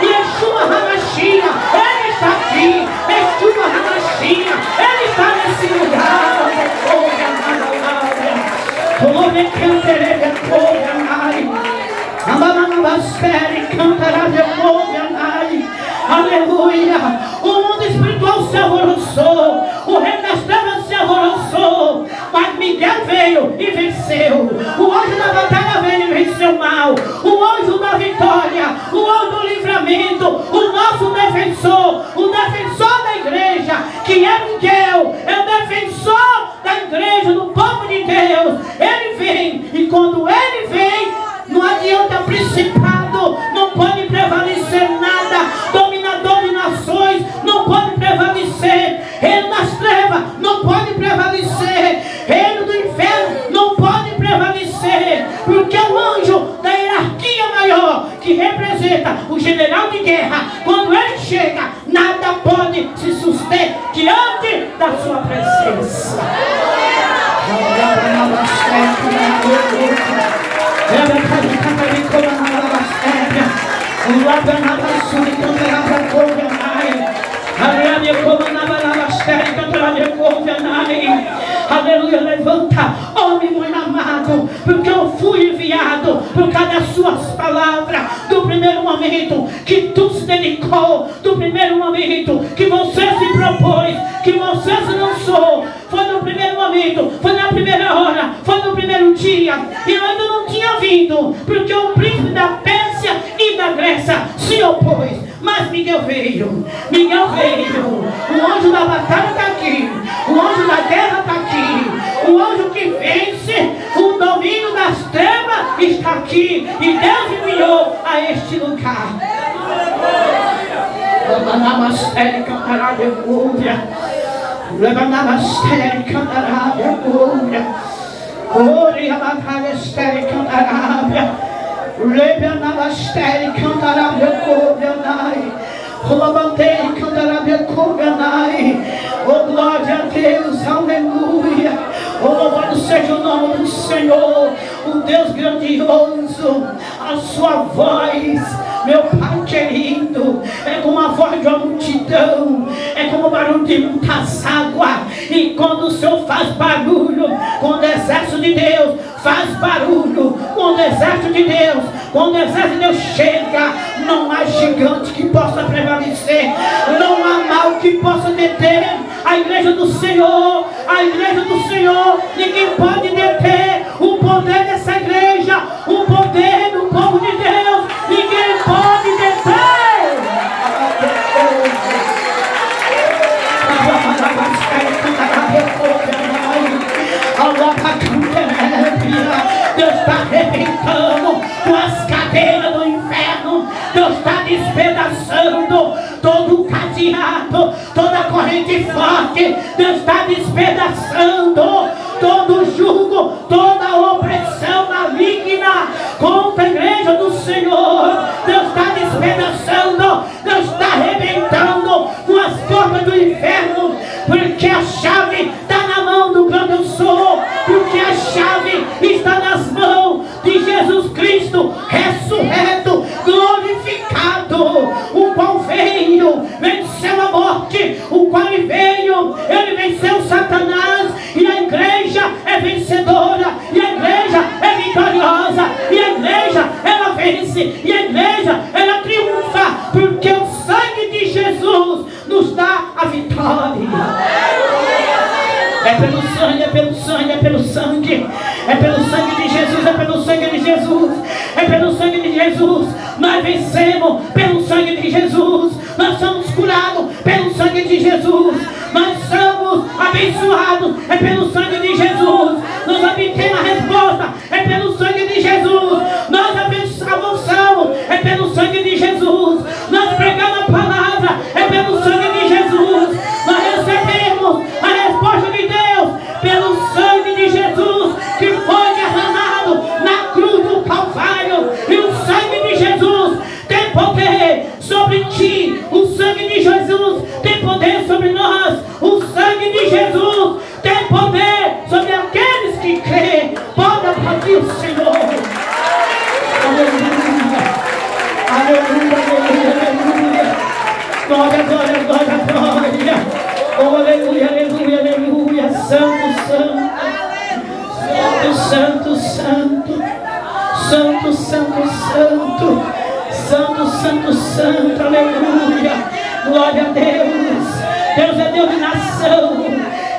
Yeshua Hamashia, ele está aqui. Yeshua Hamashia, ele está nesse lugar. Aleluia. O mundo espiritual se alvoroçou, o reino das trevas se alvoroçou, mas Miguel veio e venceu. O anjo da batalha veio e venceu o mal. O anjo da vitória, o anjo do livramento, o nosso defensor, o defensor da igreja, que é Miguel, é o defensor da igreja, do povo de Deus. Ele vem, e quando ele vem, não adianta principado, não pode prevalecer nada, dominador você, porque o anjo da hierarquia maior, que representa o general de guerra, quando ele chega, nada pode se suster diante da sua presença. Aleluia, levanta, homem muito amado, porque eu fui enviado por causa das suas palavras, do primeiro momento que tu se dedicou, do primeiro momento que você se propôs, que você se lançou, foi no primeiro momento, foi na primeira hora, foi no primeiro dia, e eu ainda não tinha vindo, porque o príncipe da Pérsia e da Grécia se opôs, mas Miguel veio, o anjo da batalha está aqui, o anjo da guerra está aqui, o anjo que vence o domínio das trevas está aqui, e Deus enviou a este lugar. Oh, glória a Deus, aleluia. Oh, louvado seja o nome do Senhor, o Deus grandioso. A sua voz, meu Pai querido, é como a voz de uma multidão, é como o barulho de muitas águas. E quando o Senhor faz barulho, quando o exército de Deus faz barulho, quando o exército de Deus, quando o exército de Deus chega, não há gigante que possa prevalecer, não há mal que possa deter a igreja do Senhor, ninguém pode deter o poder dessa igreja, o poder do povo de Deus, ninguém pode deter. Deus está arrebentando com as cadeiras do inferno, Deus está despedaçando todo o cadeado, toda a corrente forte, Deus está despedaçando todo o jugo, toda a opressão maligna contra a igreja do Senhor. Deus está despedaçando, Deus está arrebentando com as portas do inferno, porque a chave está na mão do grande eu sou, porque a chave está nas mãos de Jesus Cristo, ressurreto, glorificado, o qual venceu a morte, o qual ele venceu Satanás, e a igreja é vencedora, e a igreja é vitoriosa, e a igreja ela vence, e a igreja ela triunfa, porque o sangue de Jesus nos dá a vitória. É pelo sangue, é pelo sangue, é pelo sangue, é pelo sangue de Jesus, é pelo sangue de Jesus, é pelo sangue de Jesus. Nós vencemos pelo sangue de Jesus, nós somos curados pelo sangue de Jesus, nós somos abençoados, é pelo sangue de Jesus, nós obtemos a resposta, é pelo sangue de Jesus, nós avançamos, é pelo sangue de Jesus, nós pregamos a palavra, é pelo sangue de Jesus, nós recebemos a resposta de Deus pelo sangue de Jesus, que foi derramado na cruz do Calvário. E o sangue de Jesus tem poder sobre ti, o sangue de Jesus tem poder sobre nós, o sangue de Jesus tem poder sobre aqueles que creem. Pode aplaudir o Senhor. Aleluia, aleluia, aleluia, aleluia. Glória, glória, glória, glória. Oh, aleluia, aleluia, aleluia. Santo, santo. Santo, santo, santo. Santo, santo, santo. Santo, santo, santo. Aleluia. Glória a Deus. Deus é Deus de nação.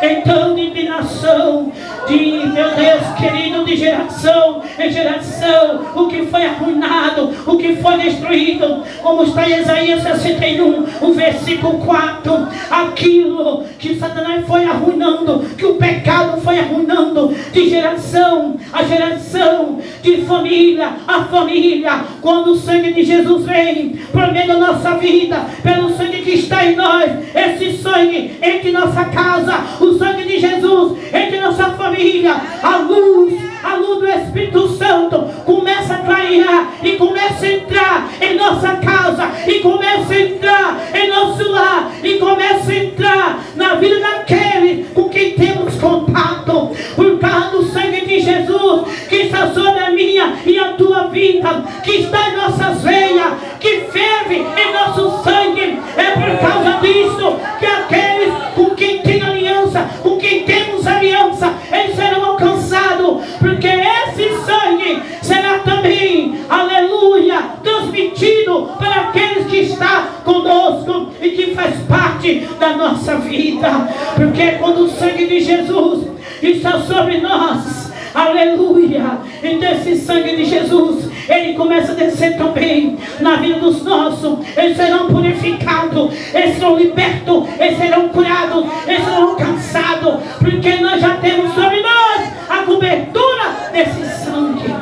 Então, de nação, de, meu Deus querido, de geração em geração, o que foi arruinado, o que foi destruído, como está em Isaías 61, o versículo 4, aquilo que Satanás foi arruinando, que o pecado foi arruinando, de geração a geração, de família a família, quando o sangue de Jesus vem, por meio da nossa vida, pelo sangue que está em nós, esse sangue entre nossa casa, o sangue de Jesus entre nossa família, a luz, a luz do Espírito Santo começa a clarear e começa a entrar em nossa casa e começa a entrar em nosso lar e começa a entrar na vida daquele com quem temos contato, por causa do sangue de Jesus que está sobre a minha e a tua vida, que está em nossas veias, que ferve em nosso sangue. É por causa disso que aqueles com quem tem aliança, com quem temos aliança, eles serão alcançados, porque esse sangue será também, aleluia, transmitido para aqueles que estão conosco e que faz parte da nossa vida, porque quando o sangue de Jesus está sobre nós, aleluia, e desse sangue de Jesus ele começa a descer também na vida dos nossos. Eles serão purificados, eles serão libertos, eles serão curados, eles serão alcançados, porque nós já temos sobre nós a cobertura desse sangue.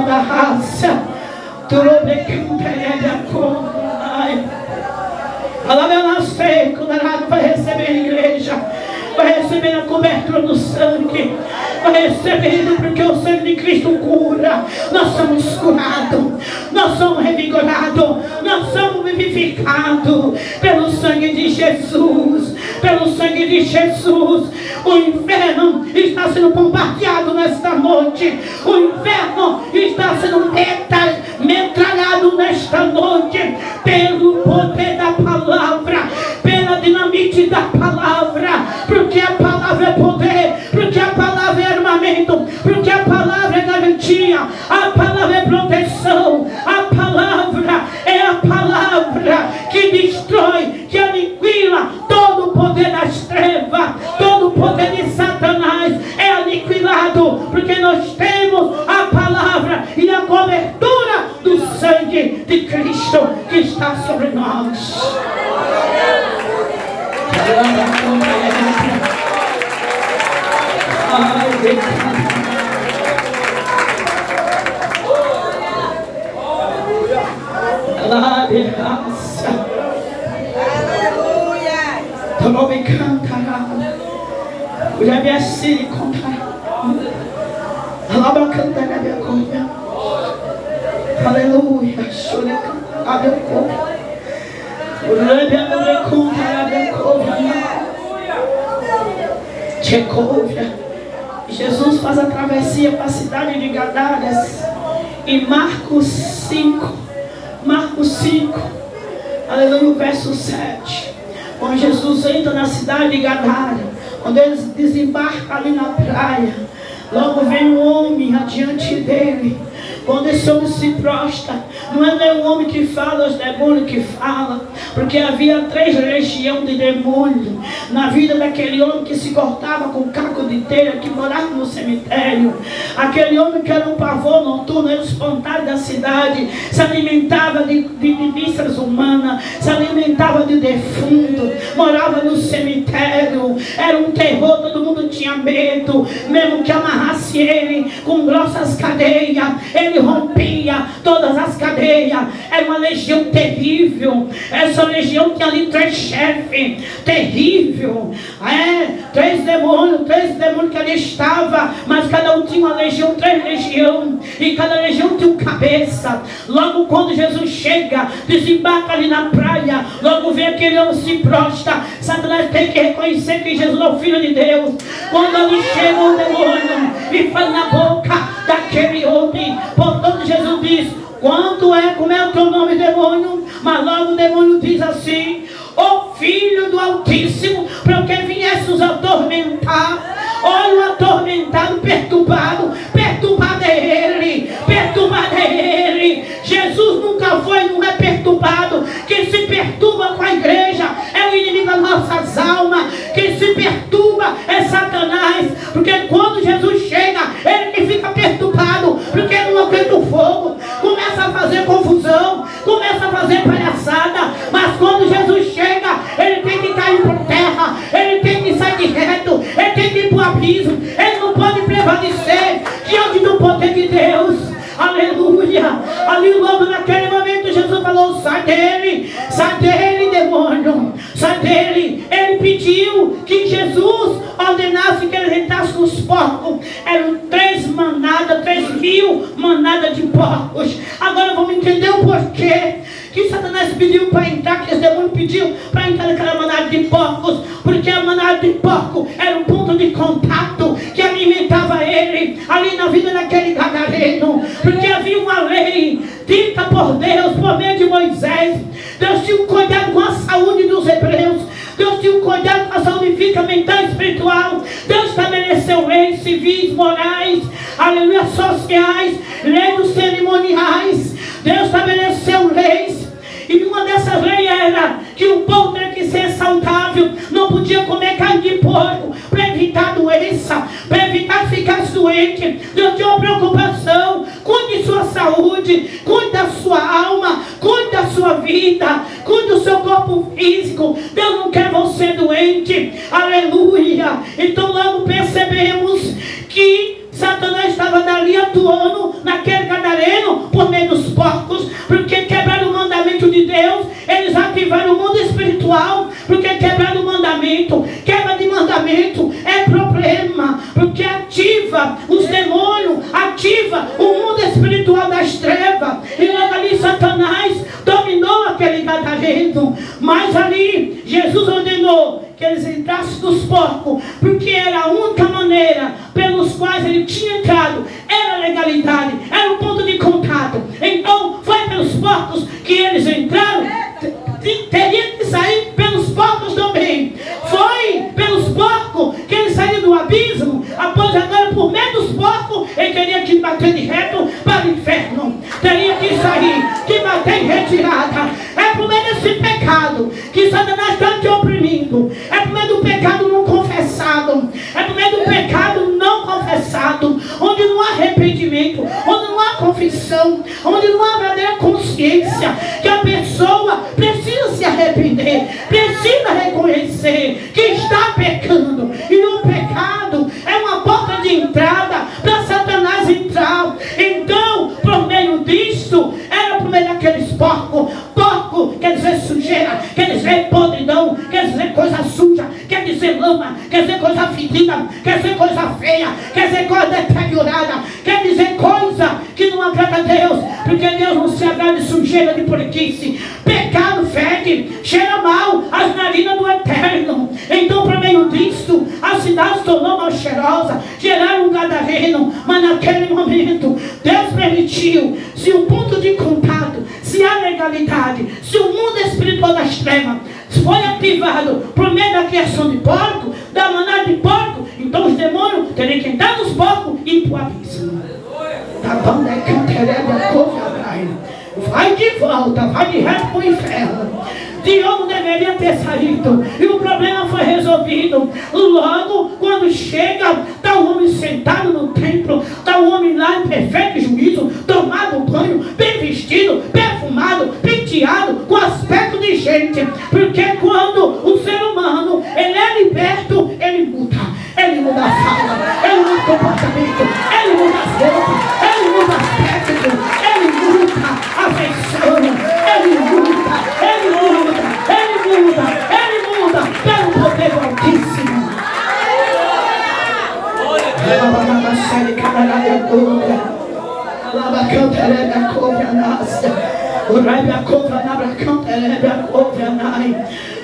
Da raça, vai receber a igreja, vai receber a cobertura do sangue, vai receber, porque o sangue de Cristo cura. Nós somos curados, nós somos revigorados, nós somos vivificados pelo sangue de Jesus, pelo sangue de Jesus. O inferno está sendo bombardeado nesta noite, o inferno está sendo metralhado nesta noite pelo poder da palavra, pela dinamite da palavra, porque a palavra é poder, porque a palavra é armamento, porque a palavra é garantia, a palavra é proteção, a palavra é a palavra que destrói, que aniquila todo o poder das trevas, todo o poder de Satanás é aniquilado, porque nós temos a palavra e a cobertura do sangue de Cristo que está sobre nós. Jesus faz a travessia para a cidade de Gadaras em Marcos 5, aleluia, o verso 7. Quando Jesus entra na cidade de Gadara, quando eles desembarcam ali na praia, logo vem um homem adiante dele. Quando esse homem se prostra, não é nem o homem que fala, os demônios que falam, porque havia 3 legiões de demônios na vida daquele homem que se cortava com caco de telha, que morava no cemitério. Aquele homem que era um pavor noturno, era o espantalho da cidade, se alimentava de vísceras humanas, se alimentava de defunto, morava no cemitério, era um terror, todo mundo tinha medo, mesmo que amarrasse ele com grossas cadeias, ele rompia todas as cadeias. Era uma legião terrível. Essa legião tinha ali 3 chefes, terrível, 3 demônios que ali estavam, mas cada um tinha uma legião, 3 legiões, e cada legião tinha um cabeça. Logo quando Jesus chega, desembarca ali na praia, logo vem aquele homem se prostra. Satanás tem que reconhecer que Jesus é o Filho de Deus. Quando ali chega o demônio e fala na boca daquele homem, portanto Jesus diz: como é o teu nome, demônio? Mas logo o demônio diz assim: ó Filho do Altíssimo, para que viesse os atormentar. Olha o atormentado, perturbado é ele. Jesus nunca foi, não é perturbado. Quem se perturba com a igreja é o inimigo das nossas almas. Quem se perturba é Satanás, porque quando Jesus chega, ele que fica perturbado, porque ele não aguenta o fogo, começa a fazer confusão, começa a fazer palhaçada. Mas quando Jesus chega, ele tem que cair por terra, ele tem que sair de reto, ele tem que ir para o abismo, ele não pode prevalecer diante do poder de Deus. Aleluia. Ali logo naquele momento Jesus falou: sai dele, demônio, sai dele. Ele pediu que Jesus ordenasse que eles entrassem nos porcos. Eram 3.000 manadas de porcos. Agora vamos entender o porquê que Satanás pediu para entrar, que esse demônio pediu para entrar naquela manada de porcos. Porque a manada de porco era um ponto de contato que alimentava ele ali na vida daquele gadareno. Porque havia uma lei dita por Deus, por meio de Moisés. Deus tinha um cuidado com a saúde dos hebreus. Deus tinha um cuidado com a saúde física, mental e espiritual. Deus estabeleceu leis civis, morais, aleluia, sociais, leis cerimoniais. Deus estabeleceu leis. E uma dessas leis era que o povo tinha que ser saudável. Não podia comer carne de porco para evitar doença, para evitar ficar doente. Deus tinha uma preocupação. Cuide de sua saúde, cuide da sua alma, cuide da sua vida, cuide do seu corpo físico. Deus não quer você doente. Aleluia. Então logo percebemos que Satanás estava dali atuando naquele gadareno por meio dos porcos, porque quebraram o mandamento de Deus. Eles ativaram o mundo espiritual, porque quebraram o mandamento. Quebra de mandamento é problema, porque ativa os demônios, ativa o mundo espiritual das trevas. E logo ali Satanás dominou aquele gadareno. Mas ali Jesus ordenou que eles entrassem nos porcos, porque era a única maneira pelos quais ele tinha entrado. Era a legalidade, era o ponto de contato. Então foi pelos porcos que eles entraram. Teria que sair pelos porcos também. Foi pelos porcos que ele saiu do abismo. Após agora, por meio dos porcos, ele teria que bater de reto para o inferno. Teria que sair, que bater em retirada. É por meio desse pecado que Satanás está te oprimindo. É por meio do pecado não confessado. É por meio do pecado não confessado. Onde não há arrependimento, onde não há confissão, onde não há verdadeira consciência, que a pessoa precisa se arrepender, precisa reconhecer que está pecando. E o pecado é uma porta de entrada para Satanás entrar. Então, por meio disso, era por meio daqueles porcos. Porco quer dizer sujeira, quer dizer podridão, quer dizer coisa suja, quer dizer lama, quer dizer coisa fedida, quer dizer coisa feia, quer dizer coisa deteriorada, quer dizer coisa que não agrada a Deus, porque Deus não se agrada de sujeira, de porquice. Pecado fede, cheira mal as narinas do eterno. Então, por meio disso, a cidade se tornou mal cheirosa, geraram um gadareno. Mas naquele momento, Deus permitiu, se o ponto de contato, se a legalidade, se o mundo espiritual das trevas foi ativado por meio da criação de porco, da manada de porco, então os demônios teriam que entrar nos porcos e ir para o abismo. Vai de volta, vai de reto para o inferno. Diogo deveria ter saído e o problema foi resolvido. Logo, quando chega, está o homem sentado no templo, está o homem lá em perfeito juízo, tomado banho, bem vestido, perfumado, penteado, com aspecto de gente. Porque quando o ser humano ele é liberto, ele muda a fala, ele muda o comportamento, ele muda as roupas, ele muda aspecto, ele muda a feição, ele muda pelo poder do Altíssimo.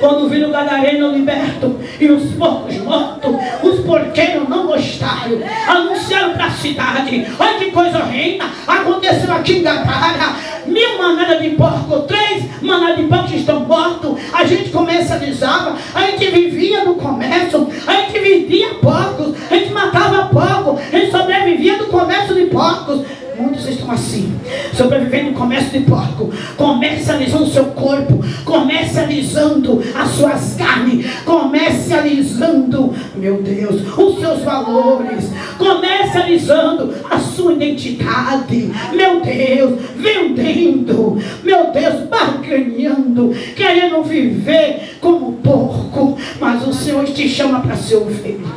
Quando viram o gadareno liberto e os porcos mortos, os porqueiros não gostaram, anunciaram para a cidade: olha que coisa horrenda aconteceu aqui em Gadara. 1000 manadas de porco, 3 manadas de porcos estão mortos. A gente comercializava, a gente vivia no comércio, a gente vendia porcos, a gente matava porcos, a gente sobrevivia do comércio de porcos. Muitos estão assim, sobrevivendo no comércio de porco, comercializando o seu corpo, comercializando as suas carnes, comercializando, meu Deus, os seus valores, comercializando a sua identidade, meu Deus, vendendo, meu Deus, barganhando, querendo viver como porco. Mas o Senhor te chama para ser ovelha.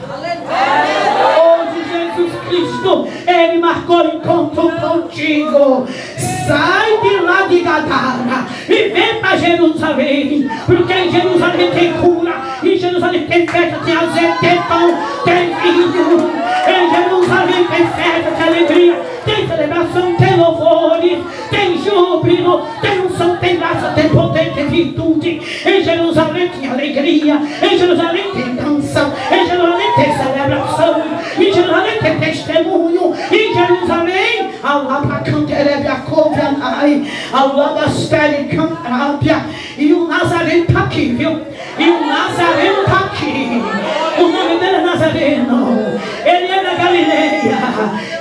Hoje Jesus Cristo, Ele marcou encontro contigo. Sai de lá de Gadara e vem para Jerusalém, porque em Jerusalém tem cura, Em Jerusalém tem festa, tem azeite, tem pão, tem vinho. Em Jerusalém tem festa, tem alegria, tem celebração, tem louvores, tem júbilo, tem unção, tem graça, tem poder, tem virtude. Em Jerusalém tem alegria, em Jerusalém tem dança, em Jerusalém tem celebração, em Jerusalém tem testemunho, em Jerusalém, e o Nazareno está aqui, viu? E o Nazareno está aqui. O nome dele é Nazareno. Ele é da Galileia.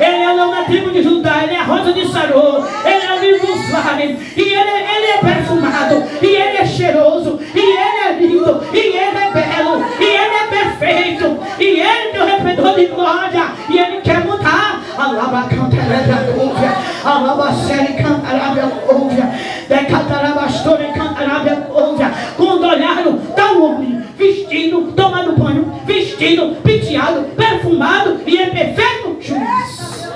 Ele é da tribo de Judá. Ele é a rosa de Sarô. Ele é o livro dos vales. E ele é perfumado. E ele é cheiroso. E ele é lindo. E ele é belo. E ele é perfeito. E ele tem o resplendor de glória. E ele quer mudar. Alaba cantarabia cúvia. Alaba série cantarabia cúvia. Decatarabastora cantarabia cúvia. Quando olharam, está o homem vestido, tomando banho, vestido, penteado, perfumado e é perfeito juiz.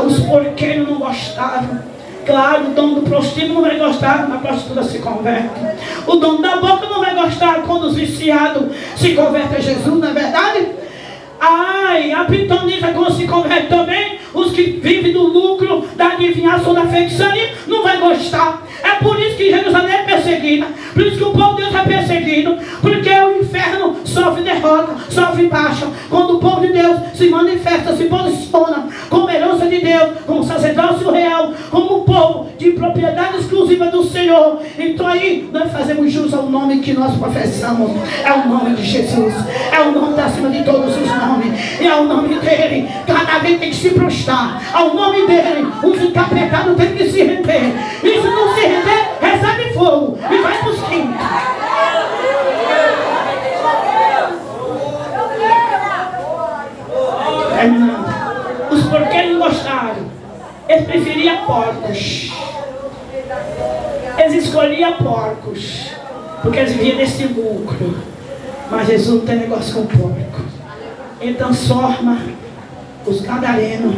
Os porqueiros não gostaram. Claro, o dono do prostíbulo não vai gostar quando a prostituta se converte. O dono da boca não vai gostar quando os viciados se convertem a Jesus, não é verdade? Ai, a pitonisa quando se converte também, os que vivem do lucro, da adivinhação, da feitiçaria, não vai gostar. É por isso que Jerusalém é perseguida, por isso que o povo de Deus é perseguido, porque o inferno sofre derrota, sofre baixa. Quando o povo de Deus se manifesta, se posiciona como herança de Deus, como sacerdócio real, como povo de propriedade exclusiva do Senhor. Então aí nós fazemos jus ao nome que nós professamos. É o nome de Jesus, é o nome acima de todos os nomes. E ao nome dele, cada vez tem que se prostrar. Ao nome dele, os encapetados têm que se render. E se não se render, recebe fogo e vai para os quintos. Terminando. Os porquês não gostaram. Eles preferiam porcos. Eles escolhiam porcos, porque eles viviam desse lucro. Mas Jesus não tem negócio com porco. Ele transforma os gadarenos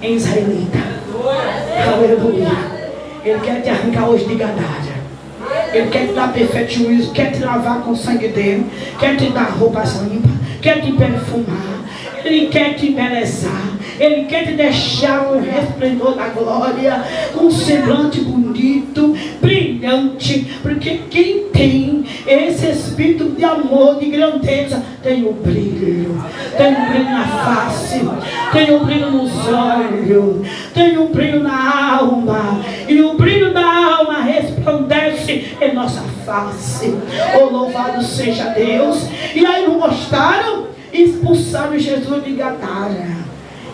em israelita. Aleluia. Ele quer te arrancar hoje de Gadara. Ele quer te dar perfeito juízo, quer te lavar com o sangue dele, quer te dar roupas limpas, quer te perfumar, ele quer te embelezar, ele quer te deixar um resplendor da glória, um semblante bonito, brilhante, porque quem tem esse espírito de amor, de grandeza, tem o brilho na face, tem o brilho nos olhos, tem o brilho na alma, e o brilho da alma resplandece em nossa face. Oh, louvado seja Deus. E aí não gostaram? Expulsaram Jesus de Gadara.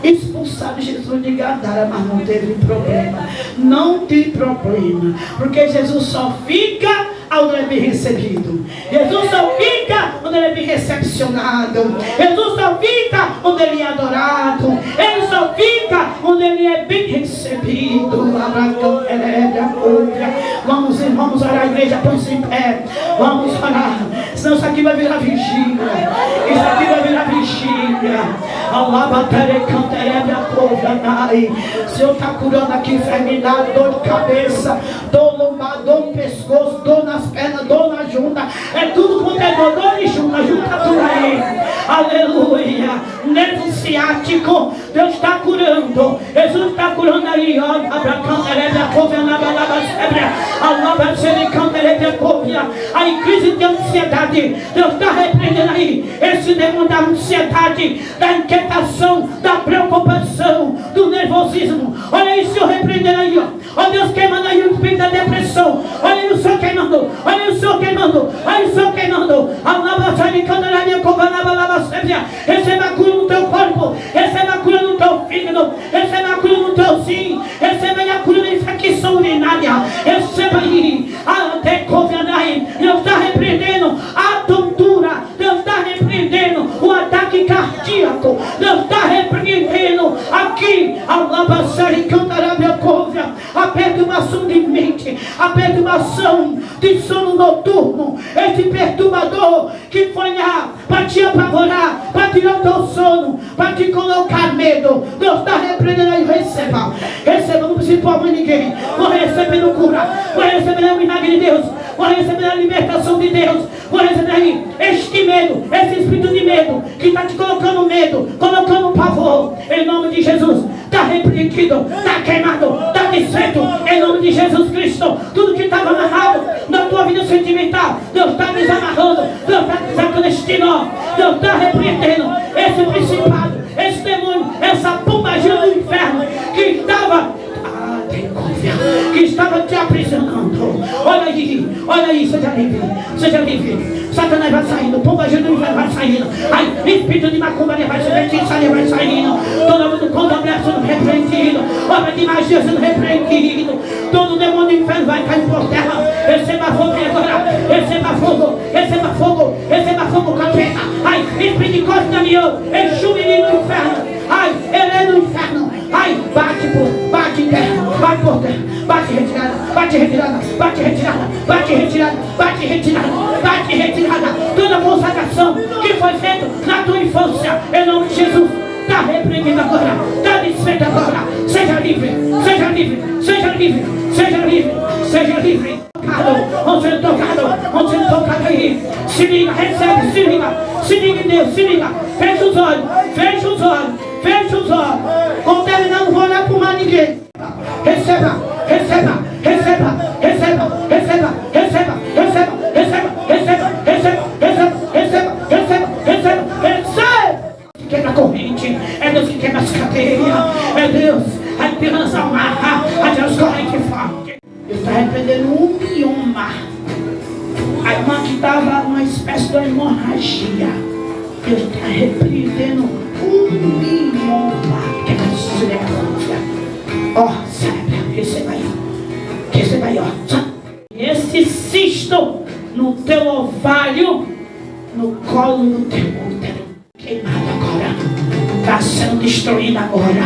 Expulsaram Jesus de Gadara, mas não teve problema. Não tem problema, porque Jesus só fica onde ele é bem recebido. Jesus só fica onde ele é bem recepcionado. Jesus só fica onde ele é adorado. Ele só fica onde ele é bem recebido. Vamos, irmãos, orar. A igreja, põe-se em pé. Vamos orar. Senão isso aqui vai virar vigília. Isso aqui vai virar vigília. O Senhor está curando aqui enfermidade, dor de cabeça, dor lombar, dor no pescoço, dor nas pernas, dor na junta. É tudo quanto é dor e junta tudo aí. Aleluia. Nervo ciático, Deus está curando. Jesus está curando aí. Aí crise de ansiedade, Deus está repreendendo aí esse demônio da ansiedade, da inquietação, da preocupação, do nervosismo. Olha aí o Senhor repreendendo aí, ó. Olha Deus queimando aí o espírito da depressão. Olha aí o Senhor queimando. Olha aí o Senhor queimando. Olha aí o Senhor queimando. Receba a cura no teu corpo. Receba a cura no teu fígado. Receba a cura no teu rim. Receba aí a cura da infecção urinária. Receba aí. Deus está repreendendo a tontura. Deus está repreendendo o ataque cardíaco. Deus está repreendendo aqui a perturbação de mente, a perturbação de sono noturno, esse perturbador que foi lá para te apavorar, para tirar o teu sono, para te colocar medo. Deus está repreendendo aí. Receba, não precisa pôr mais ninguém. Vou recebendo cura, vou recebendo o milagre de Deus, vou recebendo a libertação de Deus, vou recebendo aí este medo, esse espírito de medo que está te colocando medo, colocando pavor, em nome de Jesus. Está repreendido, está queimado, está desfeito, em nome de Jesus Cristo. Tudo que estava amarrado na tua vida sentimental, Deus está desamarrando, Deus está desatando este nó, Deus está repreendendo esse principado, esse demônio, essa pombagira do inferno que estava te aprisionando. Olha aí, seja livre. Satanás vai saindo, pombagira do inferno vai saindo. Ai, espírito de macumba vai saindo, feitiçaria vai saindo. Todo mundo condomínio sendo repreendido, obra de magia sendo repreendido. Todo demônio do inferno vai cair por terra. Receba fogo agora, receba fogo, receba fogo, receba fogo, capeta. Ai, espírito de costa caminhão, enxu menino do inferno. Ai, ele é do inferno. Ai, bate em terra, bate por terra, bate retirada, bate retirada, bate retirada, bate retirada, bate retirada, bate retirada. Toda consagração que foi feita na tua infância, em nome de Jesus, está repreendida agora, está desfeita agora. Seja livre, seja livre, seja livre, seja livre, seja livre. Vamos ser tocado aí. Se liga, recebe, se liga em Deus, se liga. Fecha os olhos, fecha os olhos, fecha os olhos. Quando terminar, não vou olhar por mais ninguém. Receba, receba, receba, receba, receba, receba, receba, receba, receba, receba, receba, receba, receba, receba, receba. Que quebra a corrente, é Deus que quebra as cadeias, é Deus, a esperança amarra, a Deus corrente forte. Ele está repreendendo um mioma. A irmã que estava numa espécie de hemorragia, Deus está repreendendo um mioma. Que é a cinematografia. Ó, receba aí, ó. Esse cisto no teu ovário, no colo do teu útero, queimado agora, está sendo destruído agora,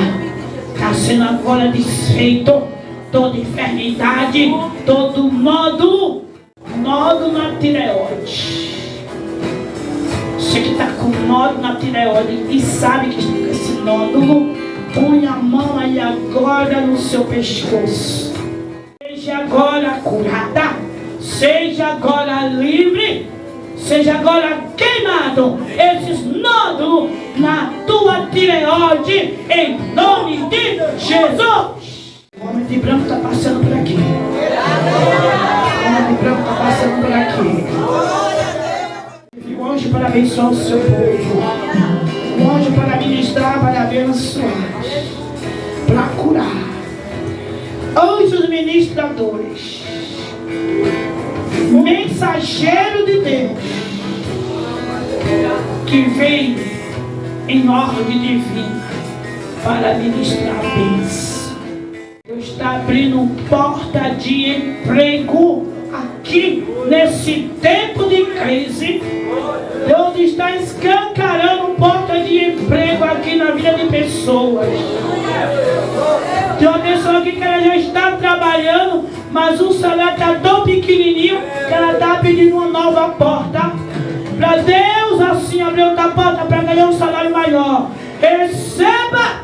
está sendo agora desfeito. Toda enfermidade, todo nódulo na tireoide. Você que está com nódulo na tireoide e sabe que está com esse nódulo, põe a mão aí agora no seu pescoço. Seja agora curada, seja agora livre, seja agora queimado esses nódulos na tua tireoide, em nome de Jesus. O homem de branco está passando por aqui. O homem de branco está passando por aqui. E o anjo para abençoar o seu povo. O anjo para ministrar, para abençoar, para curar. Anjos ministradores, mensageiro de Deus, que vem em ordem divina para ministrar bênçãos. Deus está abrindo porta de emprego aqui nesse tempo de crise. Deus está escancarando porta de emprego aqui na vida de pessoas. Tem uma pessoa aqui que ela já está trabalhando, mas o salário está tão pequenininho que ela está pedindo uma nova porta. Para Deus assim abrir outra porta para ganhar um salário maior. Receba!